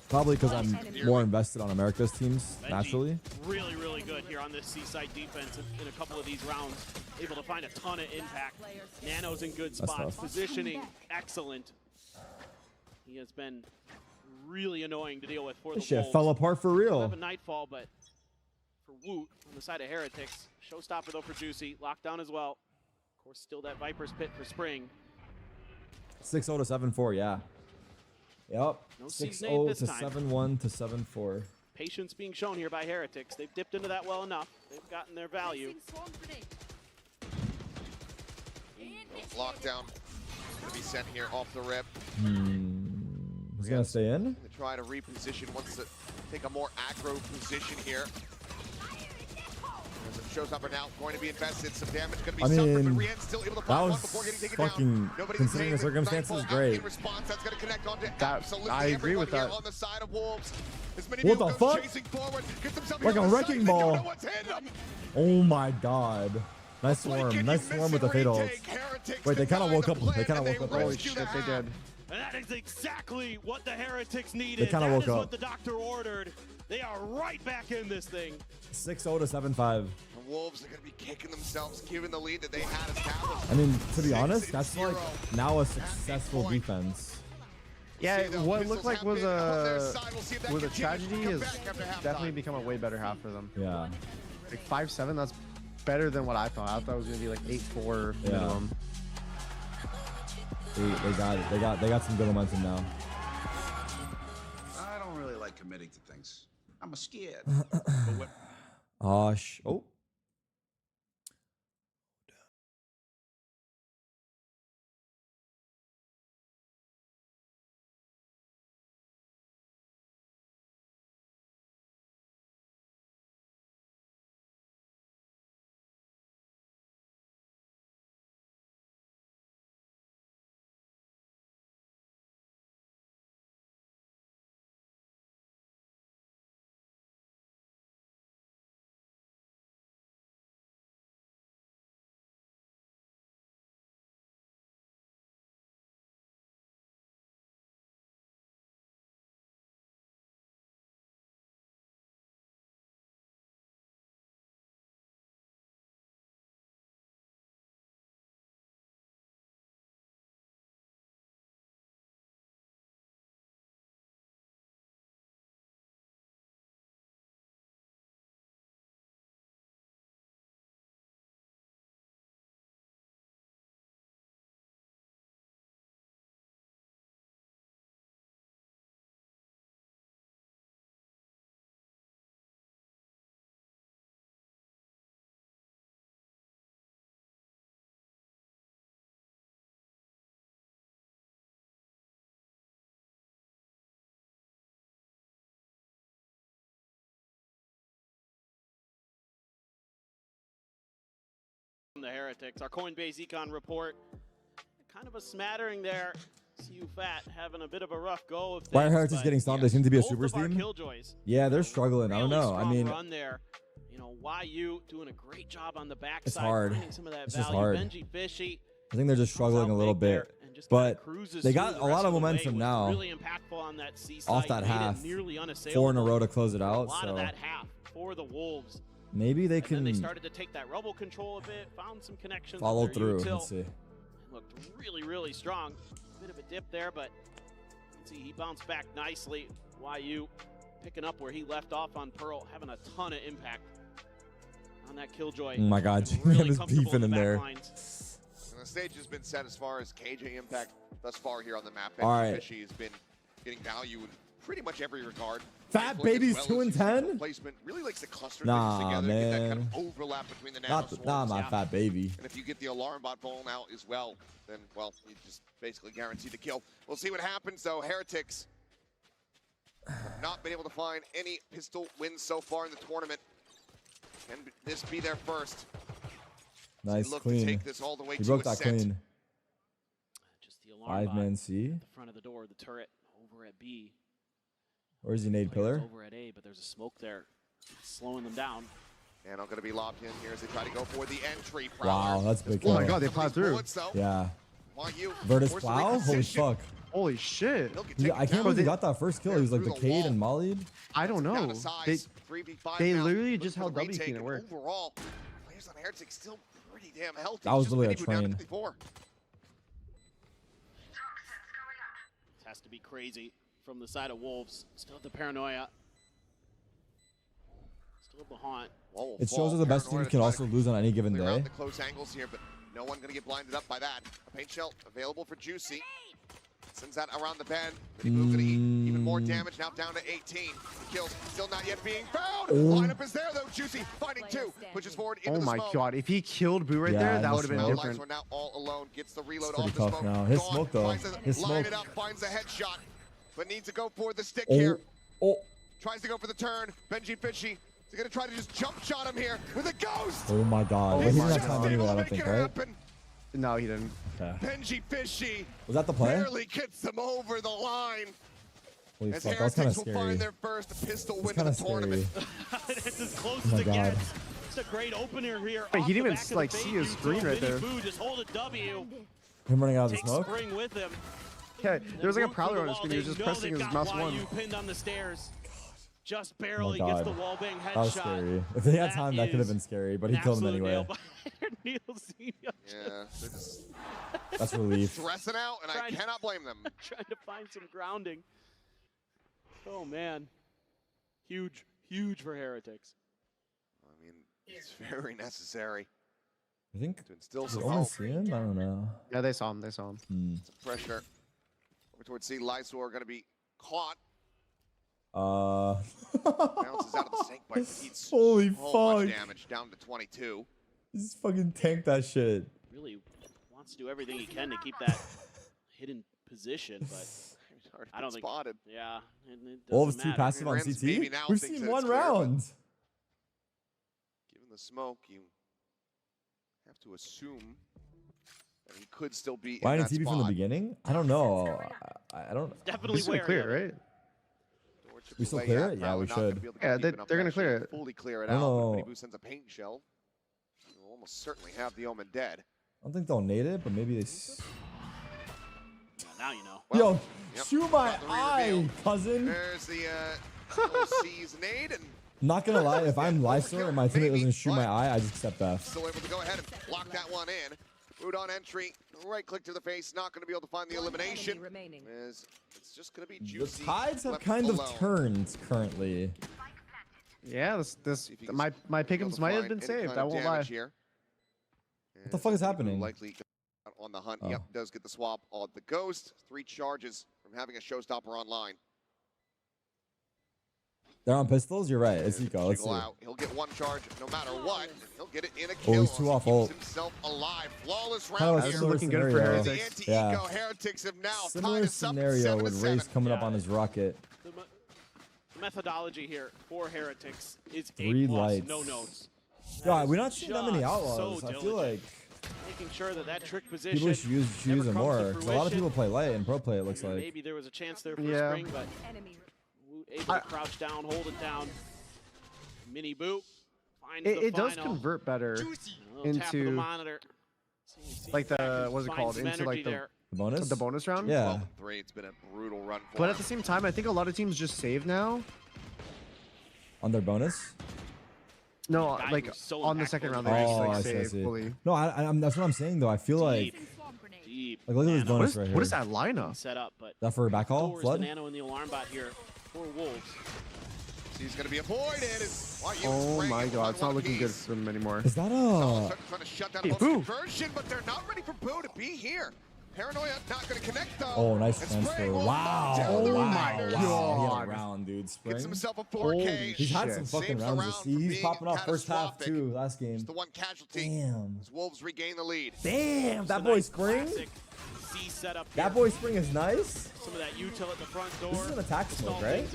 Probably because I'm more invested on America's teams, naturally.
Really, really good here on this C-side defense in a couple of these rounds. Able to find a ton of impact. Nano's in good spots. Positioning, excellent. He has been really annoying to deal with for the
This shit
Wolves.
fell apart for real.
Have a nightfall, but for Woot on the side of Heretics. Showstopper though for Juicy. Lockdown as well. Of course, still that Viper's Pit for Spring.
6-0 to 7-4, yeah. Yep.
No
6-0 to 7-1 to 7-4.
Patience being shown here by Heretics. They've dipped into that well enough. They've gotten their value.
Lockdown gonna be sent here off the rip.
He's gonna stay in.
To try to reposition, wants to take a more aggro position here. Showstopper now going to be invested. Some damage going to be suffered, but Rien's still able to find one before getting taken down.
Considering the circumstances, great.
Response, that's going to connect onto
I agree with that.
On the side of Wolves.
What the fuck? Like a wrecking ball. Oh my god. Nice swarm. Nice swarm with the fatal ult. Wait, they kind of woke up. They kind of woke up.
Holy shit, they did.
And that is exactly what the Heretics needed.
They kind of woke up.
That is what the doctor ordered. They are right back in this thing.
6-0 to 7-5.
The Wolves are going to be kicking themselves, given the lead that they had established.
I mean, to be honest, that's like now a successful defense.
Yeah, what looked like was a tragedy has definitely become a way better half for them.
Yeah.
Like 5-7, that's better than what I thought. I thought it was gonna be like 8-4 minimum.
They got some good momentum now.
I don't really like committing to things. I'm scared.
Oh.
The Heretics, our Coinbase Econ report, kind of a smattering there. CU Fat having a bit of a rough go of things.
Why are Heretics getting stomped? They seem to be a super team. Yeah, they're struggling. I don't know. I mean,
run there. You know, YU doing a great job on the backside.
It's hard.
Some of that
it's
value.
just hard.
Benji Fishy,
I think they're just struggling a little bit. But they got a lot of momentum now.
Really impactful on that C side.
Off that half. 4 in a row to close it out.
A lot of that half for the Wolves.
Maybe they can.
They started to take that rebel control a bit, found some connections.
Follow through. Let's see.
Looked really, really strong. Bit of a dip there, but let's see, he bounced back nicely. YU picking up where he left off on Pearl, having a ton of impact on that Killjoy.
Oh my God, G-Man is beefing in there.
And the stage has been set as far as KJ impact thus far here on the map.
All right.
Fishy has been getting value in pretty much every regard.
Fat Baby's 2 and 10.
Placement really likes to cluster
nah,
things together,
man.
get that kind of overlap between the nano swarms.
Nah, my Fat Baby.
And if you get the alarm bot ball out as well, then well, you just basically guarantee the kill. We'll see what happens though. Heretics have not been able to find any pistol wins so far in the tournament. Can this be their first?
Nice,
look
clean.
To take this all the way
he
to
broke that
ascent.
clean.
Just the alarm
5-man C.
At the front of the door, the turret over at B.
Or is he nade pillar?
Over at A, but there's a smoke there, slowing them down.
And I'm going to be lobbed in here as they try to go for the entry.
Wow, that's big.
Oh my God, they plowed through.
Yeah. Virtus plow? Holy fuck.
Holy shit.
Yeah, I can't believe he got that first kill. He was like the Cade and mollied.
I don't know. They literally just held W key and it worked.
Overall, players on Heretics still pretty damn healthy.
That was literally a train.
This has to be crazy from the side of Wolves. Still the paranoia. Still the haunt.
It shows that the best team can also lose on any given day.
The close angles here, but no one going to get blinded up by that. A paint shell available for Juicy. Sends that around the bend. He moved to even more damage, now down to 18. The kills still not yet being found. Lineup is there though. Juicy finding 2, pushes forward into the smoke.
Oh my God, if he killed Boo right there, that would have been different.
We're now all alone. Gets the reload
off
the smoke.
Now. His smoke though. His smoke.
Line it up, finds a headshot, but needs to go for the stick here. Tries to go for the turn. Benji Fishy. He's gonna try to just jump shot him here with a ghost.
Oh my God. He didn't have time anyway, I don't think, right?
No, he didn't.
Okay.
Benji Fishy.
Was that the play?
Barely gets them over the line.
Holy
as
fuck, that was kind of
will
scary.
Find their first pistol win
in the
tournament.
It's as close as it gets. a great opener here.
Wait, he didn't even like see his screen right there.
Just hold a W.
Him running out of the
Take
smoke.
Spring with him.
Yeah, there was like a prowler on his screen. He was just pressing his mouse one.
Pinned on the stairs. Just barely
Oh
gets the wall bang headshot.
That was scary. If they had time, that could have been scary, but he killed him anyway.
Yeah,
that's relief.
Stressing out, and I cannot blame them.
Trying to find some grounding. Oh man, huge for Heretics.
I mean, it's very necessary.
I think
to instill
some
hope.
See him? I don't know.
Yeah, they saw him. They saw him.
Some pressure. Over towards C. Lysor going to be caught. Bounces out of the sink, but he's
holy
so
fuck!
Much damage down to 22.
He's fucking tanked that shit.
Really wants to do everything he can to keep that hidden position, but I don't think.
Spotted.
Yeah.
Wolves too passive on CT. We've seen one round.
Given the smoke, you have to assume that he could still be.
Why didn't he be from the beginning? I don't know. I don't.
Definitely
clear, right?
We still clear it? Yeah, we should.
Yeah, they're gonna clear it.
Fully clear it out. Maybe sends a paint shell. You'll almost certainly have the Omen dead.
I don't think they'll nade it, but maybe they.
Now you know.
Well, yo, shoot my eye, cousin.
There's the C's nade, and
not gonna lie, if I'm Lysor and my teammate doesn't shoot my eye, I just accept F.
Still able to go ahead and lock that one in. Root on entry, right click to the face, not going to be able to find the elimination. It's just going to be juicy.
The tides have kind of turned currently.
Yeah, my pick'ems might have been saved. I won't lie.
What the fuck is happening?
Likely on the hunt. Yep, does get the swap on the Ghost. 3 charges from having a showstopper online.
They're on pistols? You're right. It's Eco. Let's see.
He'll get 1 charge no matter what. And he'll get it in a kill.
Oh, he's 2 off ult.
Himself alive. Flawless round here.
Looking good for Heretics.
The anti-Eco Heretics have now
similar scenario with Race coming up on his rocket.
The methodology here for Heretics is
3 lights.
No notes.
Yeah, we're not seeing that many outlaws. I feel like
making sure that trick position.
People should use it more. A lot of people play light and pro play. It looks like.
Maybe there was a chance there for Spring, but able to crouch down, hold it down. Mini boot.
It does convert better into
the monitor.
Like the what's it called? Into like the
bonus?
The bonus round?
Yeah.
3, it's been a brutal run for
But at the same time, I think a lot of teams just save now.
On their bonus?
No, like on the second round, they just like save fully.
No, that's what I'm saying though. I feel like look at this bonus right here.
What is that lineup?
Set up, but
that for a backhaul? Flood?
The nano in the alarm bot here for Wolves.
He's going to be avoided.
Oh my god, it's not looking good for them anymore.
Is that a...
trying to shut down a conversion, but they're not ready for Boo to be here. Paranoia not going to connect though.
Oh, nice transfer. Wow.
Oh my god.
He had a round, dude. Spring.
Gets himself a 4K.
He's had some fucking rounds this season. He's popping off first half too, last game.
It's the one casualty.
Damn.
As Wolves regain the lead.
Damn, that boy Spring. That boy Spring is nice.
Some of that util at the front door.
This is an attack smoke, right?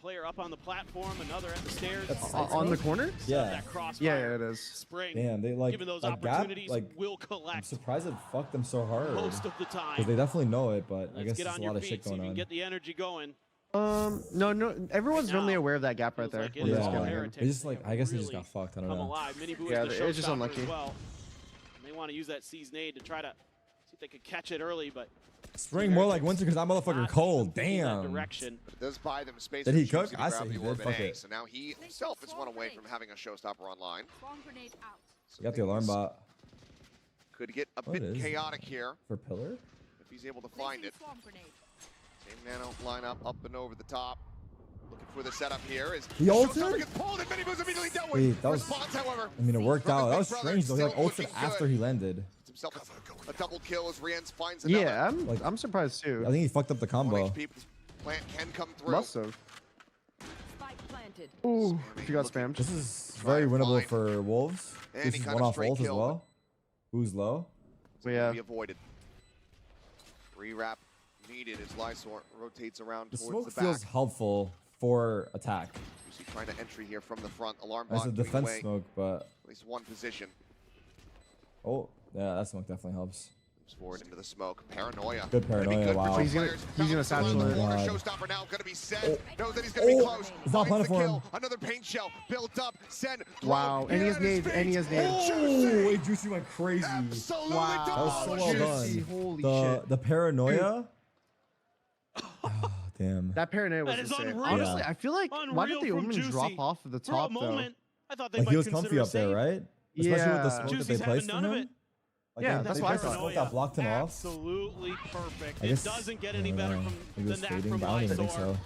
Player up on the platform, another at the stairs.
On the corner?
Yeah.
Yeah, it is.
Spring.
Damn, they like
given those
opportunities
will collect.
I'm surprised it fucked them so hard.
Most of the time.
Because they definitely know it, but I guess there's a lot of shit
so
going
you can
on.
Get the energy going.
No, everyone's normally aware of that gap right there.
Yeah, it's just like I guess they just got fucked. I don't know.
Yeah, it's just unlucky.
Well. They want to use that C's nade to try to see if they could catch it early, but
Spring more like winter because that motherfucker cold. Damn.
But it does buy them space.
Did he cook? I said he did. Fuck it.
So now he himself is 1 away from having a showstopper online.
So got the alarm bot.
Could get a bit chaotic here.
For pillar?
If he's able to find it. Same nano lineup up and over the top. Looking for the setup here.
He ulted?
Wait, that was, however,
I mean, it worked out. That was strange though. He like ulted after he landed.
A double kill as Rienz finds
another. Yeah, I'm surprised too.
I think he fucked up the combo.
Plant can come through.
Must have. Ooh, he got spammed.
This is very winnable for Wolves. This is 1 off ult as well. Who's low?
So yeah.
Be avoided. Rewrap needed as Lysor rotates around towards the back.
The smoke feels helpful for attack.
Trying to entry here from the front. Alarm
bot. It's a defense
away.
smoke, but
at least 1 position.
Oh, yeah, that smoke definitely helps.
Forward into the smoke. Paranoia.
Good paranoia. Wow.
He's gonna satchel it.
Showstopper now gonna be Sen. Knows that he's gonna be close.
It's not
Finds the
for him.
kill. Another paint shell built up. Sen.
Wow. And he has nade. And he has nade.
Oh, wait, Juicy went crazy.
Absolutely.
Wow.
That was so well
Juicy.
done.
Holy shit.
The paranoia. Oh, damn.
That paranoia was
That is
insane.
unreal.
Honestly, I feel like why did the
Unreal from
Omen
Juicy.
drop off of the
For a
top though?
moment, I thought they
Like
might
he was
consider
comfy
a
up there,
save.
right? Especially with the
Yeah.
smoke that
Juicy's
they
having
placed
none
for
of
him.
it.
Like
Yeah,
they
that's
placed
what I
the
thought.
smoke that blocked him off.
Absolutely perfect.
I
It
guess
doesn't get
I
any
don't
better
know.
from
Maybe it
than
was
that
fading,
from
but I don't even think
Lysor.
so.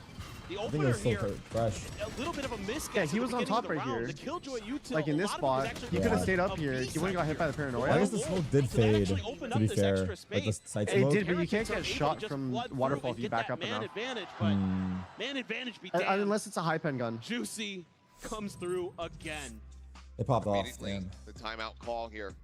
The
I think it
opener
was still
here,
fresh.
a little bit of a miss.
Yeah, he was on top right here.
The Killjoy util,
Like in this spot, he could have stayed up here. He wouldn't got hit by the
Well, I
paranoia.
guess the smoke did fade, to be fair. Like the side
It
smoke.
did, but you can't get shot from waterfall if you back up enough.
Advantage, but man advantage be damned.
Unless it's a high pen gun.
Juicy comes through again.
It popped off.
Immediately,
Damn.
the timeout call here.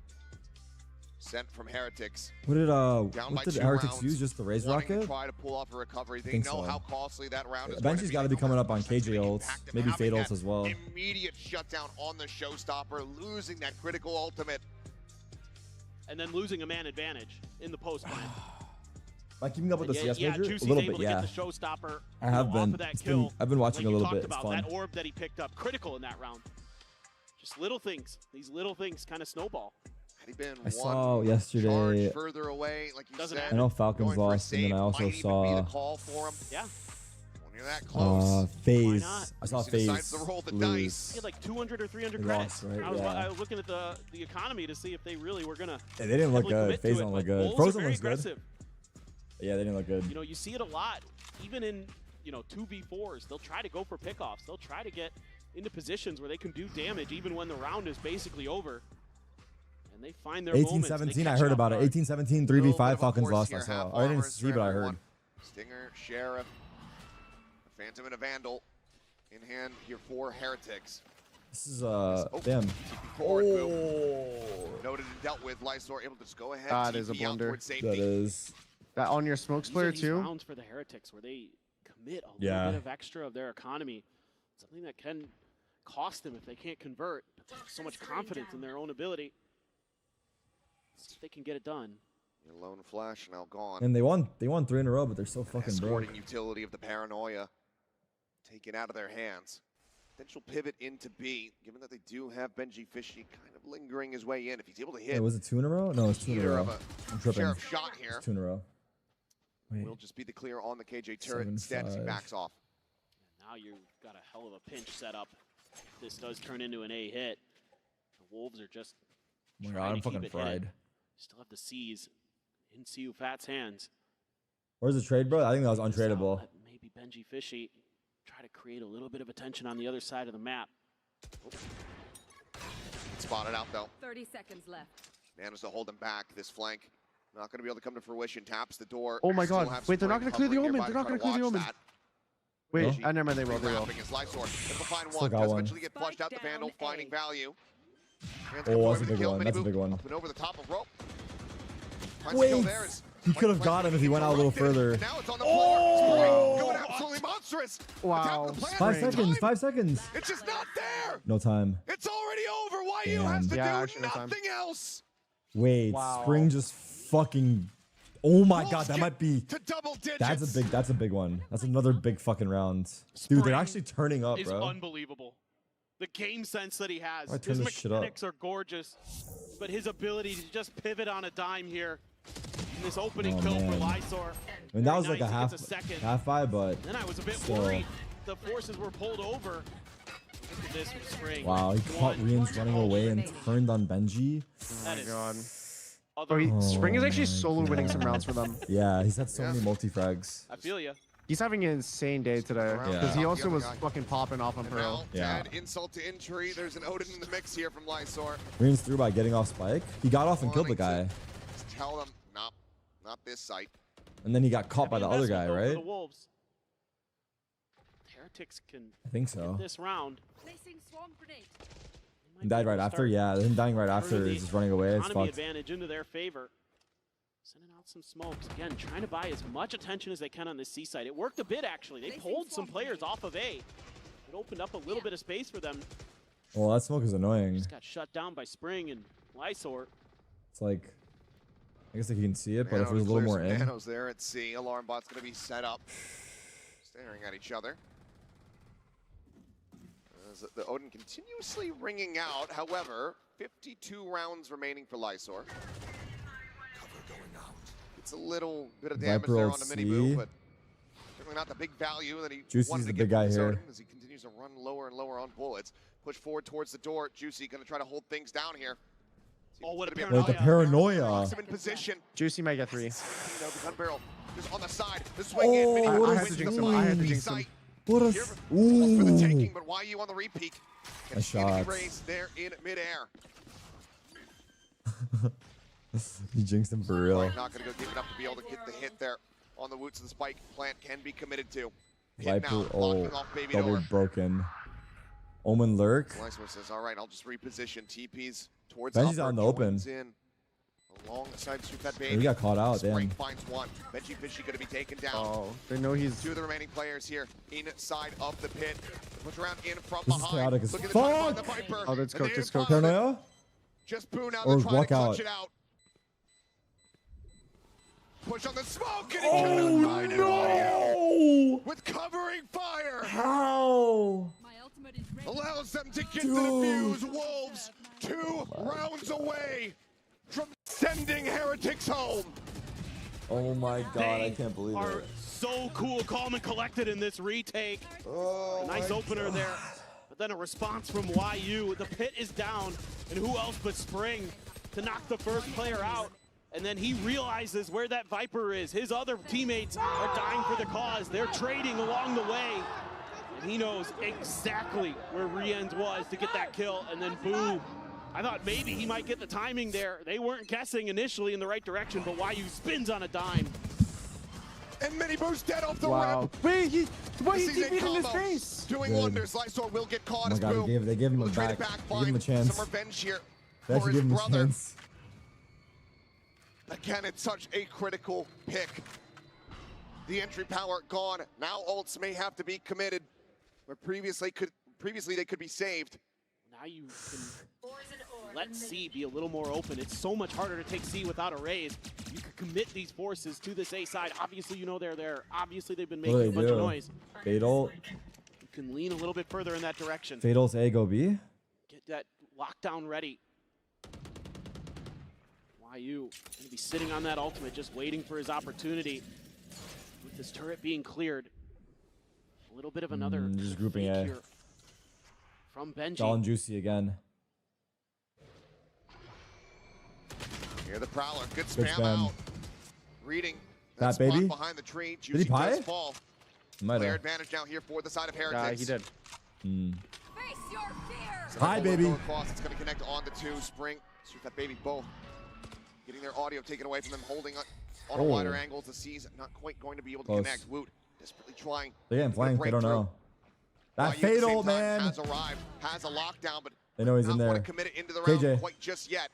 Sent from Heretics.
What did
Down by
what did
2
Heretics
rounds,
use? Just the raise
wanting to
rocket?
try to pull off a recovery. They
think
know
so.
how costly that round is.
Benji's got to be coming up on KJ ults,
Impact him,
maybe
having
Fade ults
that
as well.
Immediate shutdown on the Showstopper, losing that critical ultimate.
And then losing a man advantage in the post plan.
Am I keeping up with the CS
yeah,
major? A
Juicy's
little
able
bit,
to
yeah.
get the Showstopper.
I have
off
been.
of that
It's
kill.
been. I've been watching
Like
a
you
little bit.
talked
It's
about,
fun.
that orb that he picked up, critical in that round. Just little things. These little things kind of snowball.
Had he been
I
one
saw yesterday.
charge further away, like you
Doesn't
said,
matter.
I know Falcons
going for a
lost, and then
save
I also
might even be
saw
the call for him.
Yeah.
When you're that close,
FaZe.
not?
I saw
he decides
FaZe
to roll the
He
dice.
had like 200 or 300
They
credits.
lost, right?
I was
Yeah.
looking at the economy to see if they really were gonna.
Yeah, they didn't look
heavily
good.
commit to
FaZe
it,
don't look
but
good.
Wolves are
Frozen
very
looks good.
aggressive.
Yeah, they didn't look good.
You know, you see it a lot, even in 2v4s. They'll try to go for pickoffs. They'll try to get into positions where they can do damage, even when the round is basically over. And they find their moments.
18-17, I heard about it. 18-17, 3v5, Falcons lost. I saw. I didn't see, but I heard.
Stinger, Sheriff, a Phantom, and a Vandal in hand here for Heretics.
This is damn.
Forward move. Noted and dealt with. Lysor able to just go ahead.
That is a
TP out
blunder.
towards safety.
That is.
That on your smoke
These are
splitter
these
too.
rounds for the Heretics where they commit a
Yeah.
little bit of extra of their economy. Something that can cost them if they can't convert. But they have so much confidence in their own ability. See if they can get it done.
Your lone flash now gone.
And they won 3 in a row, but they're so fucking
Escorting
broke.
utility of the Paranoia taken out of their hands. Potential pivot into B, given that they do have Benji Fishy kind of lingering his way in. If he's able to hit,
Yeah, was it 2 in a row? No, it's 2 in a
either
row.
of
I'm
a
tripping.
Sheriff shot here,
It's 2 in a row. Wait.
will just be the clear on the KJ turret.
7-5.
Instead, he backs off.
And now you've got a hell of a pinch set up. This does turn into an A hit. The Wolves are just
Oh my
trying
god, I'm
to keep
fucking
it hidden.
fried.
Still have the C's in CU Fat's hands.
Where's the trade, bro? I think that was untradeable.
Let maybe Benji Fishy try to create a little bit of attention on the other side of the map.
Spotted out though.
30 seconds left.
Manages to hold him back. This flank not going to be able to come to fruition. Taps the door.
Oh my
Still
God.
have
Wait, they're not
Spring
gonna clear the
hovering
Omen.
nearby
They're not
to
gonna
try
clear the
watch
Omen.
that.
Wait,
Benji
I never mind. They will.
rewrapping his Lysor. Able to find
Still
one.
got
Does
one.
eventually get flushed out the
Spike
Vandal,
down
finding
A.
value.
Oh, that's a big one. That's a big one.
Up and over the top of rope. Finds the kill
Wait,
there as
he could have got him if he went out a little further.
And now it's on the floor. Spring going absolutely monstrous.
Wow.
Attack the plant.
5
Spring.
seconds.
Time.
5 seconds.
It's just not there.
No time.
It's already over. Why you
Damn.
has to
Yeah,
do
actually, no time.
nothing else.
Wait,
Wow.
Spring just fucking. Oh my
Wolves
god, that
get
might be.
to double digits.
That's a big one. That's another big fucking round. Dude, they're
Spring
actually turning up,
is
bro.
unbelievable. The game sense that he has.
Why turn
His
this shit up?
mechanics are gorgeous, but his ability to just pivot on a dime here in this opening
Oh,
kill
man.
for Lysor.
I mean, that was
Very
like a
nice.
half
He gets a second.
half five, but
Then I was a bit
still.
worried the forces were pulled over. Look at this from Spring.
Wow, he caught Rian's running away and turned on Benji.
That
Oh
is
my God.
other-
Oh, Spring is actually
my
solo winning
God.
some rounds for them.
Yeah, he's had so
Yeah.
many multi-frags.
I feel you.
He's having an insane day today
Yeah.
because he
Yeah.
also was
The other guy.
fucking popping off on
And
Pearl.
now, to
Yeah.
add insult to injury, there's an Odin in the mix here from Lysor.
Rian's through by getting off Spike. He got off and killed the guy,
Wanting to just tell them, nope, not this site.
and then he got caught by
Heavy
the other
investment,
guy,
though, for
right?
The Wolves. Heretics can
I think so.
this round.
Placing swarm grenade.
They might
He
be
died
able
right
to
after.
start
Yeah, him dying right after
turning
is
the
just running away. It's
economy
fucked.
advantage into their favor. Sending out some smokes. Again, trying to buy as much attention as they can on the C side. It worked a bit, actually. They pulled some players off of A. It opened up a little bit of space for them.
Well, that smoke is annoying.
Just got shut down by Spring and Lysor.
It's like I guess you can see it, but if it was a little more in.
Nanos there at C. Alarm bot's going to be set up. Staring at each other. As the Odin continuously ringing out. However, 52 rounds remaining for Lysor. It's a little bit of damage there on the mini-boo, but certainly not the big value that he wanted to get from Odin as he continues to run lower and lower on bullets. Push forward towards the door. Juicy going to try to hold things down here.
Oh, what a
paranoia. The paranoia.
In position.
Juicy might get 3.
You know, the gun barrel just on the side. The swing in. Mini
I had to jinx him. I had to jinx him.
What a...
Almost for the taking, but YU on the repeat.
A shot.
Race there in midair.
He jinxed him for real.
Not going to go deep enough to be able to get the hit there on the Woots of the spike plant can be committed to.
Viper, double broken. Omen lurk.
Lysor says, all right, I'll just reposition TPs towards
Benji's out in the open.
In alongside Stupid Baby.
He got caught out,
Spring finds one. Benji Fishy going to be taken down.
Oh, they know he's...
2 of the remaining players here inside of the pit. Push around in from
this
behind.
Is
Look at
the
Viper.
Oh, that's cooked. That's cooked.
Paranoia?
Just Boo now.
Or
They're trying
walk
to clutch
out.
it out. Push on the smoke.
And no!
With covering fire.
How?
Allows them to get the defuse. Wolves 2 rounds away from sending Heretics home.
Oh my god, I can't believe
are
it.
So cool, calm, and collected in this retake.
Oh,
nice opener there. But then a response from YU. The pit is down, and who else but Spring to knock the first player out. And then he realizes where that Viper is. His other teammates are dying for the cause. They're trading along the way. And he knows exactly where Rienz was to get that kill. And then boom. I thought maybe he might get the timing there. They weren't guessing initially in the right direction, but YU spins on a dime.
And mini-boo's dead off the
wow.
ramp.
Wait, why he TP'd in his face?
Doing wonders. Lysor will get caught as
God,
Boom.
they gave him a back. Give him a chance.
Some revenge here
They
for
give
his
him
brother.
A chance.
Again, it's such a critical pick. The entry power gone. Now ults may have to be committed, where previously they could be saved.
Now you can let C be a little more open. It's so much harder to take C without a raise. You could commit these forces to this A side. Obviously, you know they're there. Obviously, they've been making a bunch of noise.
Fatal.
You can lean a little bit further in that direction.
Fatal's A, go B.
Get that lockdown ready. YU going to be sitting on that ultimate, just waiting for his opportunity. With this turret being cleared. A little bit of another
just grouping A.
Here from Benji.
All in Juicy again.
Here the Prowler, good spam out. Reading
that baby
behind the tree. Juicy
did he pie?
does fall. Player advantage now here for the side of Heretics.
He did.
Face your fear.
So
hi, baby.
Across, it's going to connect on the 2. Spring, shoot that baby both. Getting their audio taken away from them, holding on a wider angle. The C's not quite going to be able to connect. Woot desperately trying.
They're getting flanked. They don't know. That Fatal, man.
Has arrived, has a lockdown, but
they know he's in there.
Commit it into the round quite just yet.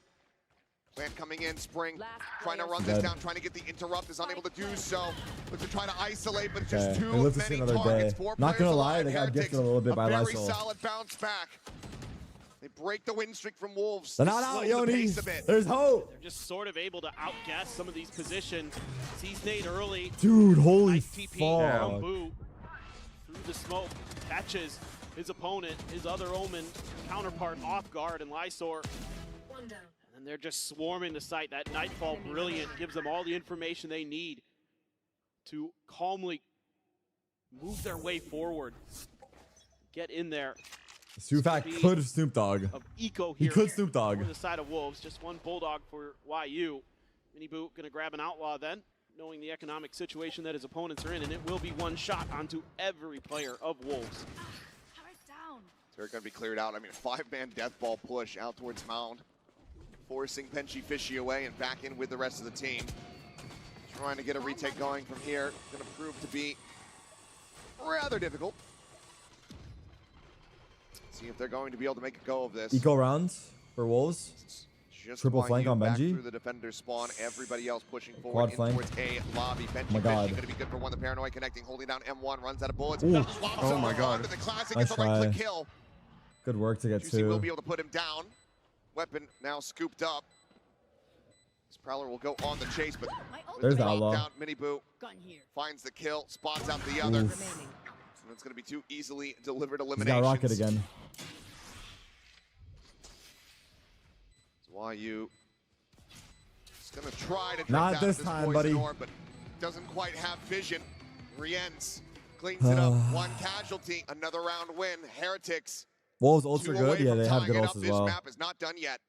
Plant coming in, Spring trying to run this down, trying to get the interrupt, is unable to do so. But to try to isolate, but just too many targets.
Not gonna lie, they got gifted a little bit by Lysor.
Very solid bounce back. They break the win streak from Wolves.
They're not out, Yoni. There's hope.
They're just sort of able to outguess some of these positions. Sees Nate early.
Dude, holy
nice TP from Boo. Through the smoke, catches his opponent, his other Omen counterpart off guard, and Lysor. And they're just swarming the site. That Nightfall brilliant gives them all the information they need to calmly move their way forward. Get in there.
Sufak could have Snoop Dogg.
He
could Snoop Dogg.
On the side of Wolves, just one Bulldog for YU. Mini-Boo gonna grab an Outlaw then, knowing the economic situation that his opponents are in, and it will be one shot onto every player of Wolves.
They're gonna be cleared out. I mean, a 5-man death ball push out towards Mound, forcing Benji Fishy away and back in with the rest of the team. Trying to get a retake going from here. Gonna prove to be rather difficult. See if they're going to be able to make a go of this.
Eco rounds for Wolves.
Just
triple flank on Benji.
Through the defender's spawn. Everybody else pushing forward in towards A lobby. Benji going to be good for one. The Paranoid connecting, holding down M1, runs out of bullets.
Oh my god.
The classic
nice
gets the right click kill.
Good work to get
Juicy
2.
will be able to put him down. Weapon now scooped up. Prowler will go on the chase, but
there's the outlaw.
Down, Minibu finds the kill, spots out the other. So it's going to be too easily delivered eliminations.
He's got Rocket again.
YU is going to try to
not this time, buddy.
Orb, but doesn't quite have vision. Rienz cleans it up. One casualty, another round win. Heretics.
Wolves ults are good. Yeah, they have good ults as well.
This map is not done yet.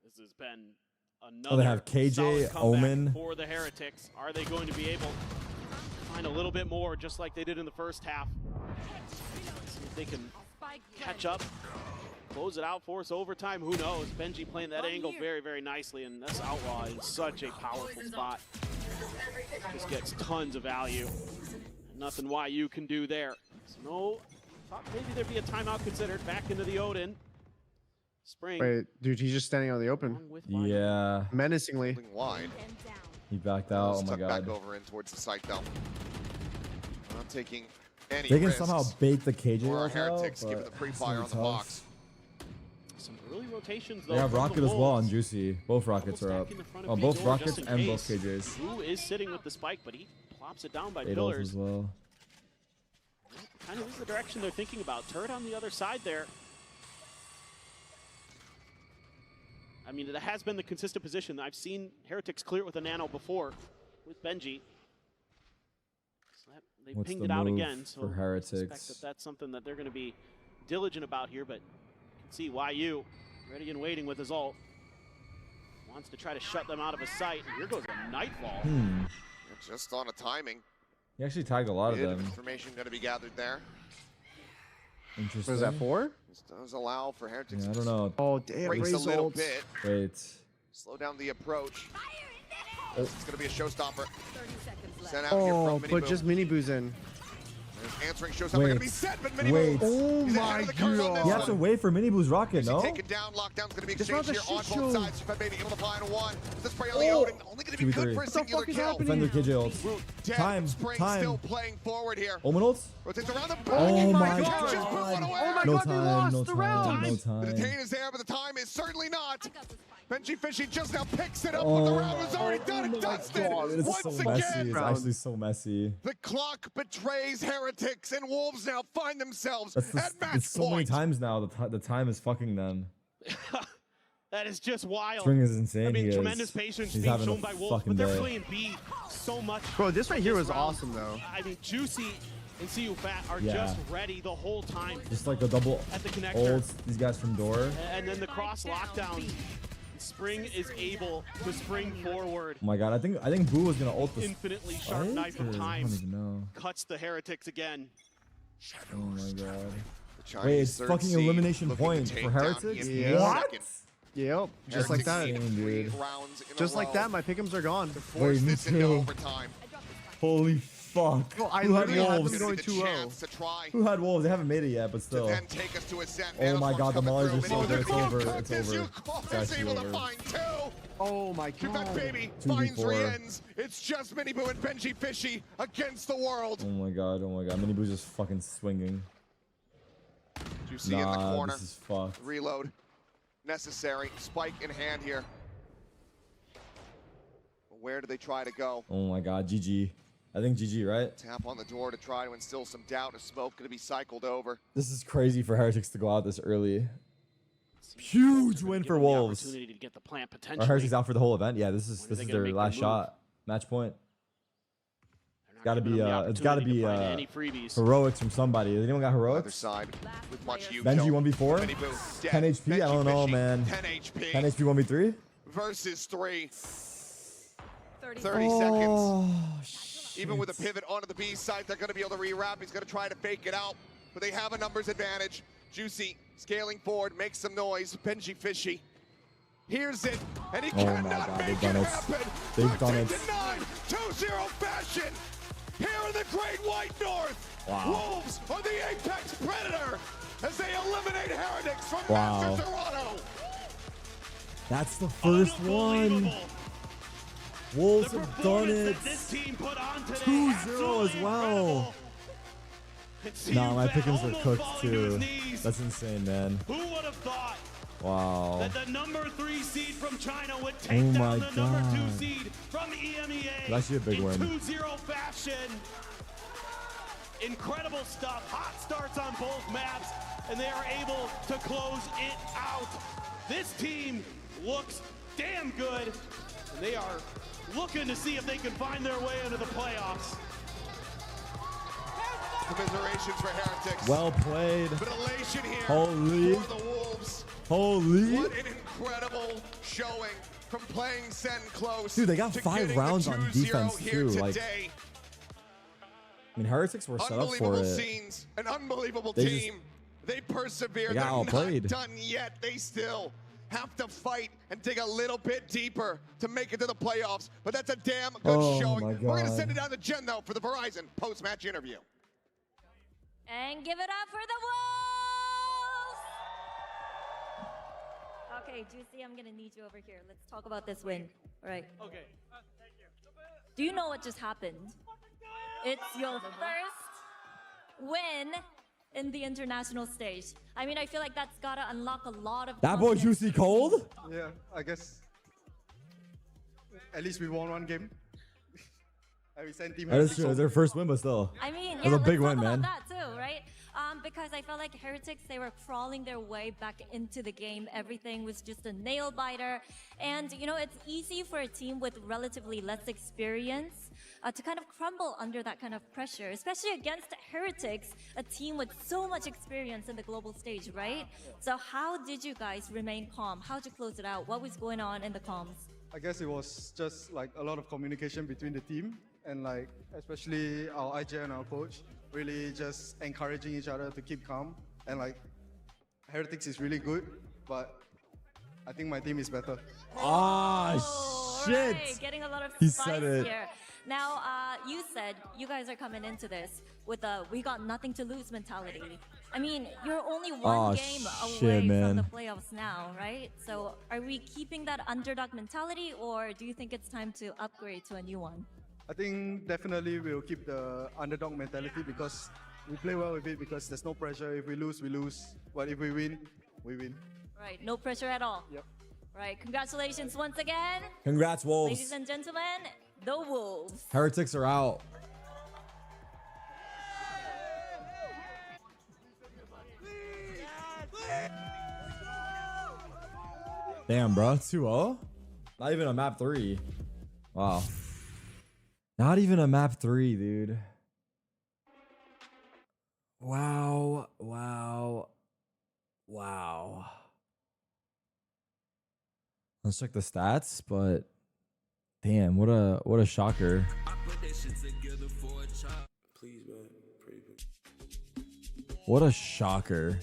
This has been another.
Oh, they have KJ, Omen.
For the Heretics. Are they going to be able to find a little bit more, just like they did in the first half? See if they can catch up, close it out, force overtime. Who knows? Benji playing that angle very, very nicely, and this outlaw is such a powerful spot. Just gets tons of value. Nothing YU can do there. So no, thought maybe there'd be a timeout considered. Back into the Odin. Spring.
Wait, dude, he's just standing on the open.
Yeah.
Menacingly.
Wide.
He backed out. Oh my god.
Back over in towards the site though. Not taking any
They can
risks.
somehow bait the KJ
Or
out,
Heretics give it the pre-fire on the box.
Some early rotations though.
They have Rocket as well on Juicy. Both Rockets are up. Oh, both Rockets and both KJs.
Who is sitting with the spike, but he plops it down by
8
pillars.
as well.
Kind of is the direction they're thinking about. Turret on the other side there. I mean, it has been the consistent position. I've seen Heretics clear it with a nano before with Benji. So they
What's
pinged
the
it out
move
again. So
for Heretics?
I expect that that's something that they're going to be diligent about here. But you can see YU ready and waiting with his ult. Wants to try to shut them out of his sight. And here goes a Nightfall.
Just on a timing.
He actually tagged a lot of them.
Information going to be gathered there.
Interesting.
What is that for?
This does allow for Heretics.
Yeah, I don't know.
Oh, damn.
Race a little bit.
Wait.
Slow down the approach. It's going to be a showstopper.
30 seconds left.
Sent out here from
but just Minibu's in.
There's answering showstopper going to be set, but Minibu.
Wait.
Oh
He's
my god.
You have to wait for Minibu's Rocket, no?
Taken down, lockdown's going to be
This
exchanged here
round's a
on both
shit
sides. Fed maybe able to find one. The spray on the Odin, only going to be good for a singular kill.
Defender KJ ults.
Time,
Time.
still playing forward here.
Omen ults?
Rotates around the back.
Oh my
Just
god.
put one away.
Oh my
No
god, they lost
time, no
the round.
time, no
The
time.
detain is there, but the time is certainly not. Benji Fishy just now picks it up, but
Oh
the round was already done and dusted.
It's
Once
so
again,
messy. It's actually so messy.
the clock betrays Heretics, and Wolves now find themselves
That's
at match
it's so many
point.
times now. The time is fucking them.
That is just wild.
Spring is insane.
I mean,
he
tremendous
is.
patience
He's
being
having
shown
a
by Wolves,
fucking
but they're
day.
playing B so much.
Bro, this right here was
round.
awesome, though.
I mean, Juicy and CU Fat are
Yeah.
just ready the whole time.
Just like a double
At the connector.
ults. These guys from door.
And then the cross lockdown. Spring is able to spring forward.
Oh my god, I think Boo was gonna ult this.
Infinitely sharp
fight,
knife
or-
of
I
time.
don't even know.
Cuts the Heretics again.
Oh my god.
Chinese
Wait, it's
third
fucking
seed
elimination
looking to
point
take
for
down
Heretics?
ESPN
What?
second.
Yep, just like that.
Heretics
Insane,
need
dude.
3 rounds in a
Just like
row
that, my pick'ems are gone.
to force
Wait, me
this into
too.
overtime.
Holy fuck.
Bro, I
Who had
literally had
Wolves?
them going
Gonna be the
2-0.
chance to try
Who had Wolves? They haven't made it yet, but
to
still.
then take us to a set.
Oh my god, the Mollies are so good. It's over.
It's
It's over. It's
is
actually
able to
over.
find 2.
Oh my
Quebec
god.
baby
2v4.
finds Rienz. It's just Minibu and Benji Fishy against the world.
Oh my god, oh my god. Minibu's just fucking swinging.
You see in the corner.
This is fucked.
Reload necessary. Spike in hand here. Where do they try to go?
Oh my god, GG. I think GG, right?
Tap on the door to try to instill some doubt. Is smoke going to be cycled over?
This is crazy for Heretics to go out this early. Huge win for Wolves.
Opportunity to get the plant
Are
potentially.
Heretics out for the whole event? Yeah, this is
When are they
their
gonna make
last
their
shot. Match point.
They're not giving them the
it's gotta
opportunity
be
to find any freebies.
heroics from somebody. Has anyone got
Other
heroics?
side with much you.
Benji 1v4?
Minibu dead.
10 HP? I don't know,
Benji
man.
10 HP
10 HP 1v3?
versus 3.
30
30 seconds.
Oh,
Even with a
shit.
pivot onto the B side, they're going to be able to rewrap. He's going to try to fake it out, but they have a numbers advantage. Juicy scaling forward, makes some noise. Benji Fishy hears it, and he
Oh my
cannot
God,
make
they've
it
done it.
happen.
They've done it.
2-0 fashion here in the Great White North.
Wow.
Wolves are the apex predator as they eliminate Heretics from
Wow.
Master Toronto.
That's the first one.
Unbelievable.
Wolves
The
have done
performance
it.
that this team put on today,
2-0 as
absolutely
well.
incredible.
Nah, my
CU Fat
pick'ems are
almost
cooked
falling to
too.
his knees.
That's insane, man.
Who would have thought?
Wow.
That the number 3 seed from China would take down the number 2 seed from EMEA
That's actually a big win.
2-0 fashion. Incredible stuff. Hot starts on both maps, and they are able to close it out. This team looks damn good, and they are looking to see if they can find their way into the playoffs.
Commiserations for Heretics.
Well played.
But elation here
Holy.
for the Wolves.
Holy.
What an incredible showing from playing Sen close.
Dude, they got 5 rounds on defense too. Like, I mean, Heretics were set up for it.
Scenes, an unbelievable team. They persevered.
They got outplayed.
Not done yet. They still have to fight and dig a little bit deeper to make it to the playoffs. But that's a damn good showing. We're going to send it down to Jen, though, for the Verizon post-match interview.
And give it up for the Wolves! Okay, Juicy, I'm going to need you over here. Let's talk about this win. All right.
Okay.
Do you know what just happened? It's your first win in the international stage. I mean, I feel like that's got to unlock a lot of
that boy Juicy cold?
Yeah, I guess at least we won one game. We sent team
that is true. It's their first win, but still.
I mean,
yeah,
let's
big
talk
win,
about
man.
that too, right? Because I felt like Heretics, they were crawling their way back into the game. Everything was just a nail biter. And, you know, it's easy for a team with relatively less experience to kind of crumble under that kind of pressure, especially against Heretics, a team with so much experience in the global stage, right? So how did you guys remain calm? How'd you close it out? What was going on in the comms?
I guess it was just like a lot of communication between the team and like especially our IJ and our coach really just encouraging each other to keep calm. And like Heretics is really good, but I think my team is better.
Oh, shit.
Right. Getting a lot of
He
spice
said it.
here. Now, you said you guys are coming into this with a we got nothing to lose mentality. I mean, you're only one game away from the playoffs now, right? So are we keeping that underdog mentality, or do you think it's time to upgrade to a new one?
I think definitely we'll keep the underdog mentality because we play well with it because there's no pressure. If we lose, we lose. But if we win, we win.
Right, no pressure at all.
Yep.
Right, congratulations once again.
Congrats, Wolves.
Ladies and gentlemen, the Wolves.
Heretics are out. Damn, bro. 2-0? Not even a map 3. Wow. Not even a map 3, dude. Wow. Wow. Wow. Let's check the stats, but damn, what a shocker.
Please, man.
What a shocker.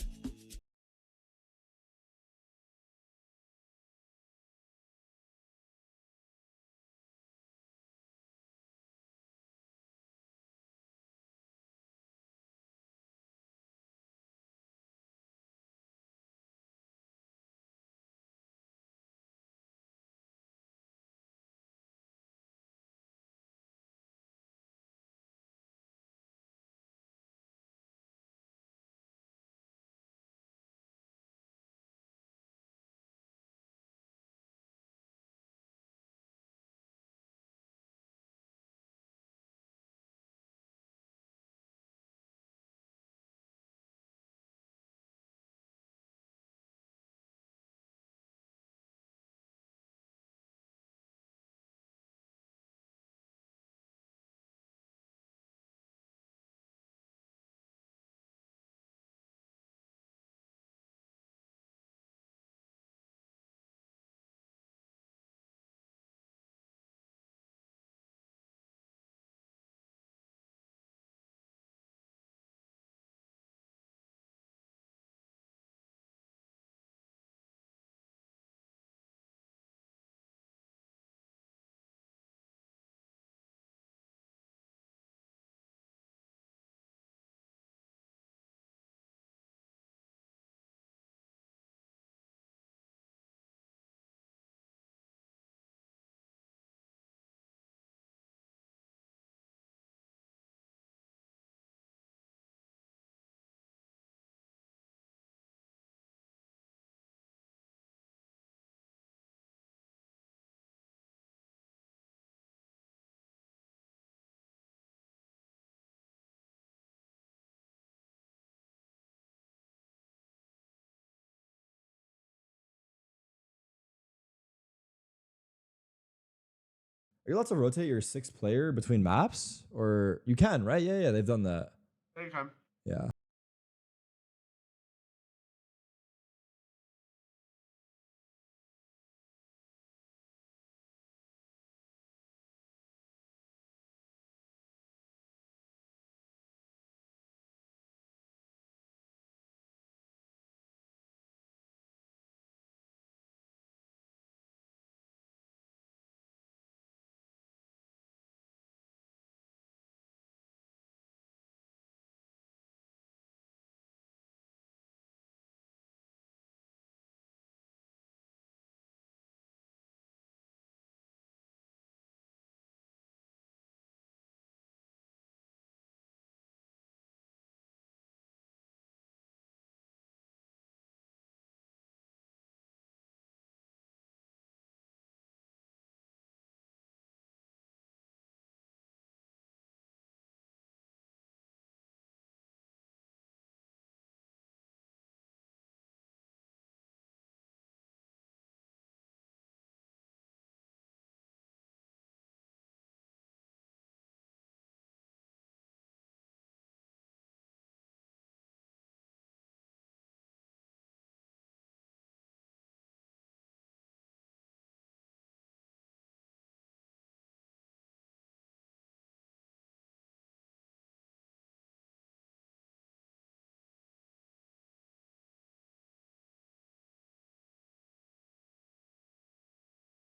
you allowed to rotate your 6th player between maps? Or you can, right? Yeah, they've done that.
Anytime.
Yeah.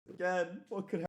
Again, what could happen?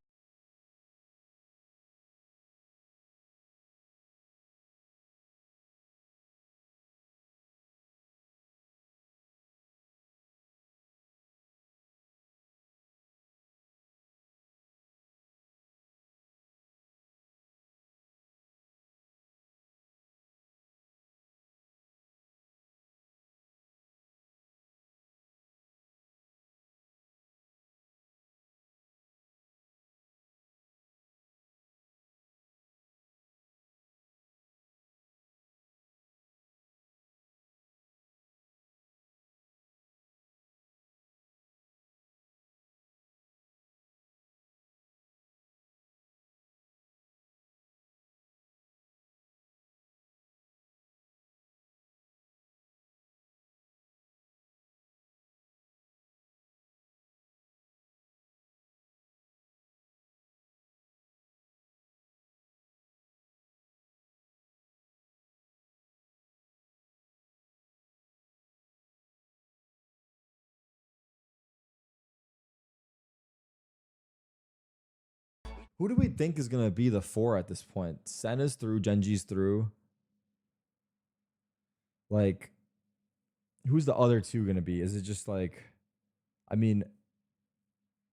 Who do we think is going to be the 4 at this point? Sen is through, Genji's through. Like, who's the other 2 going to be? Is it just like, I mean,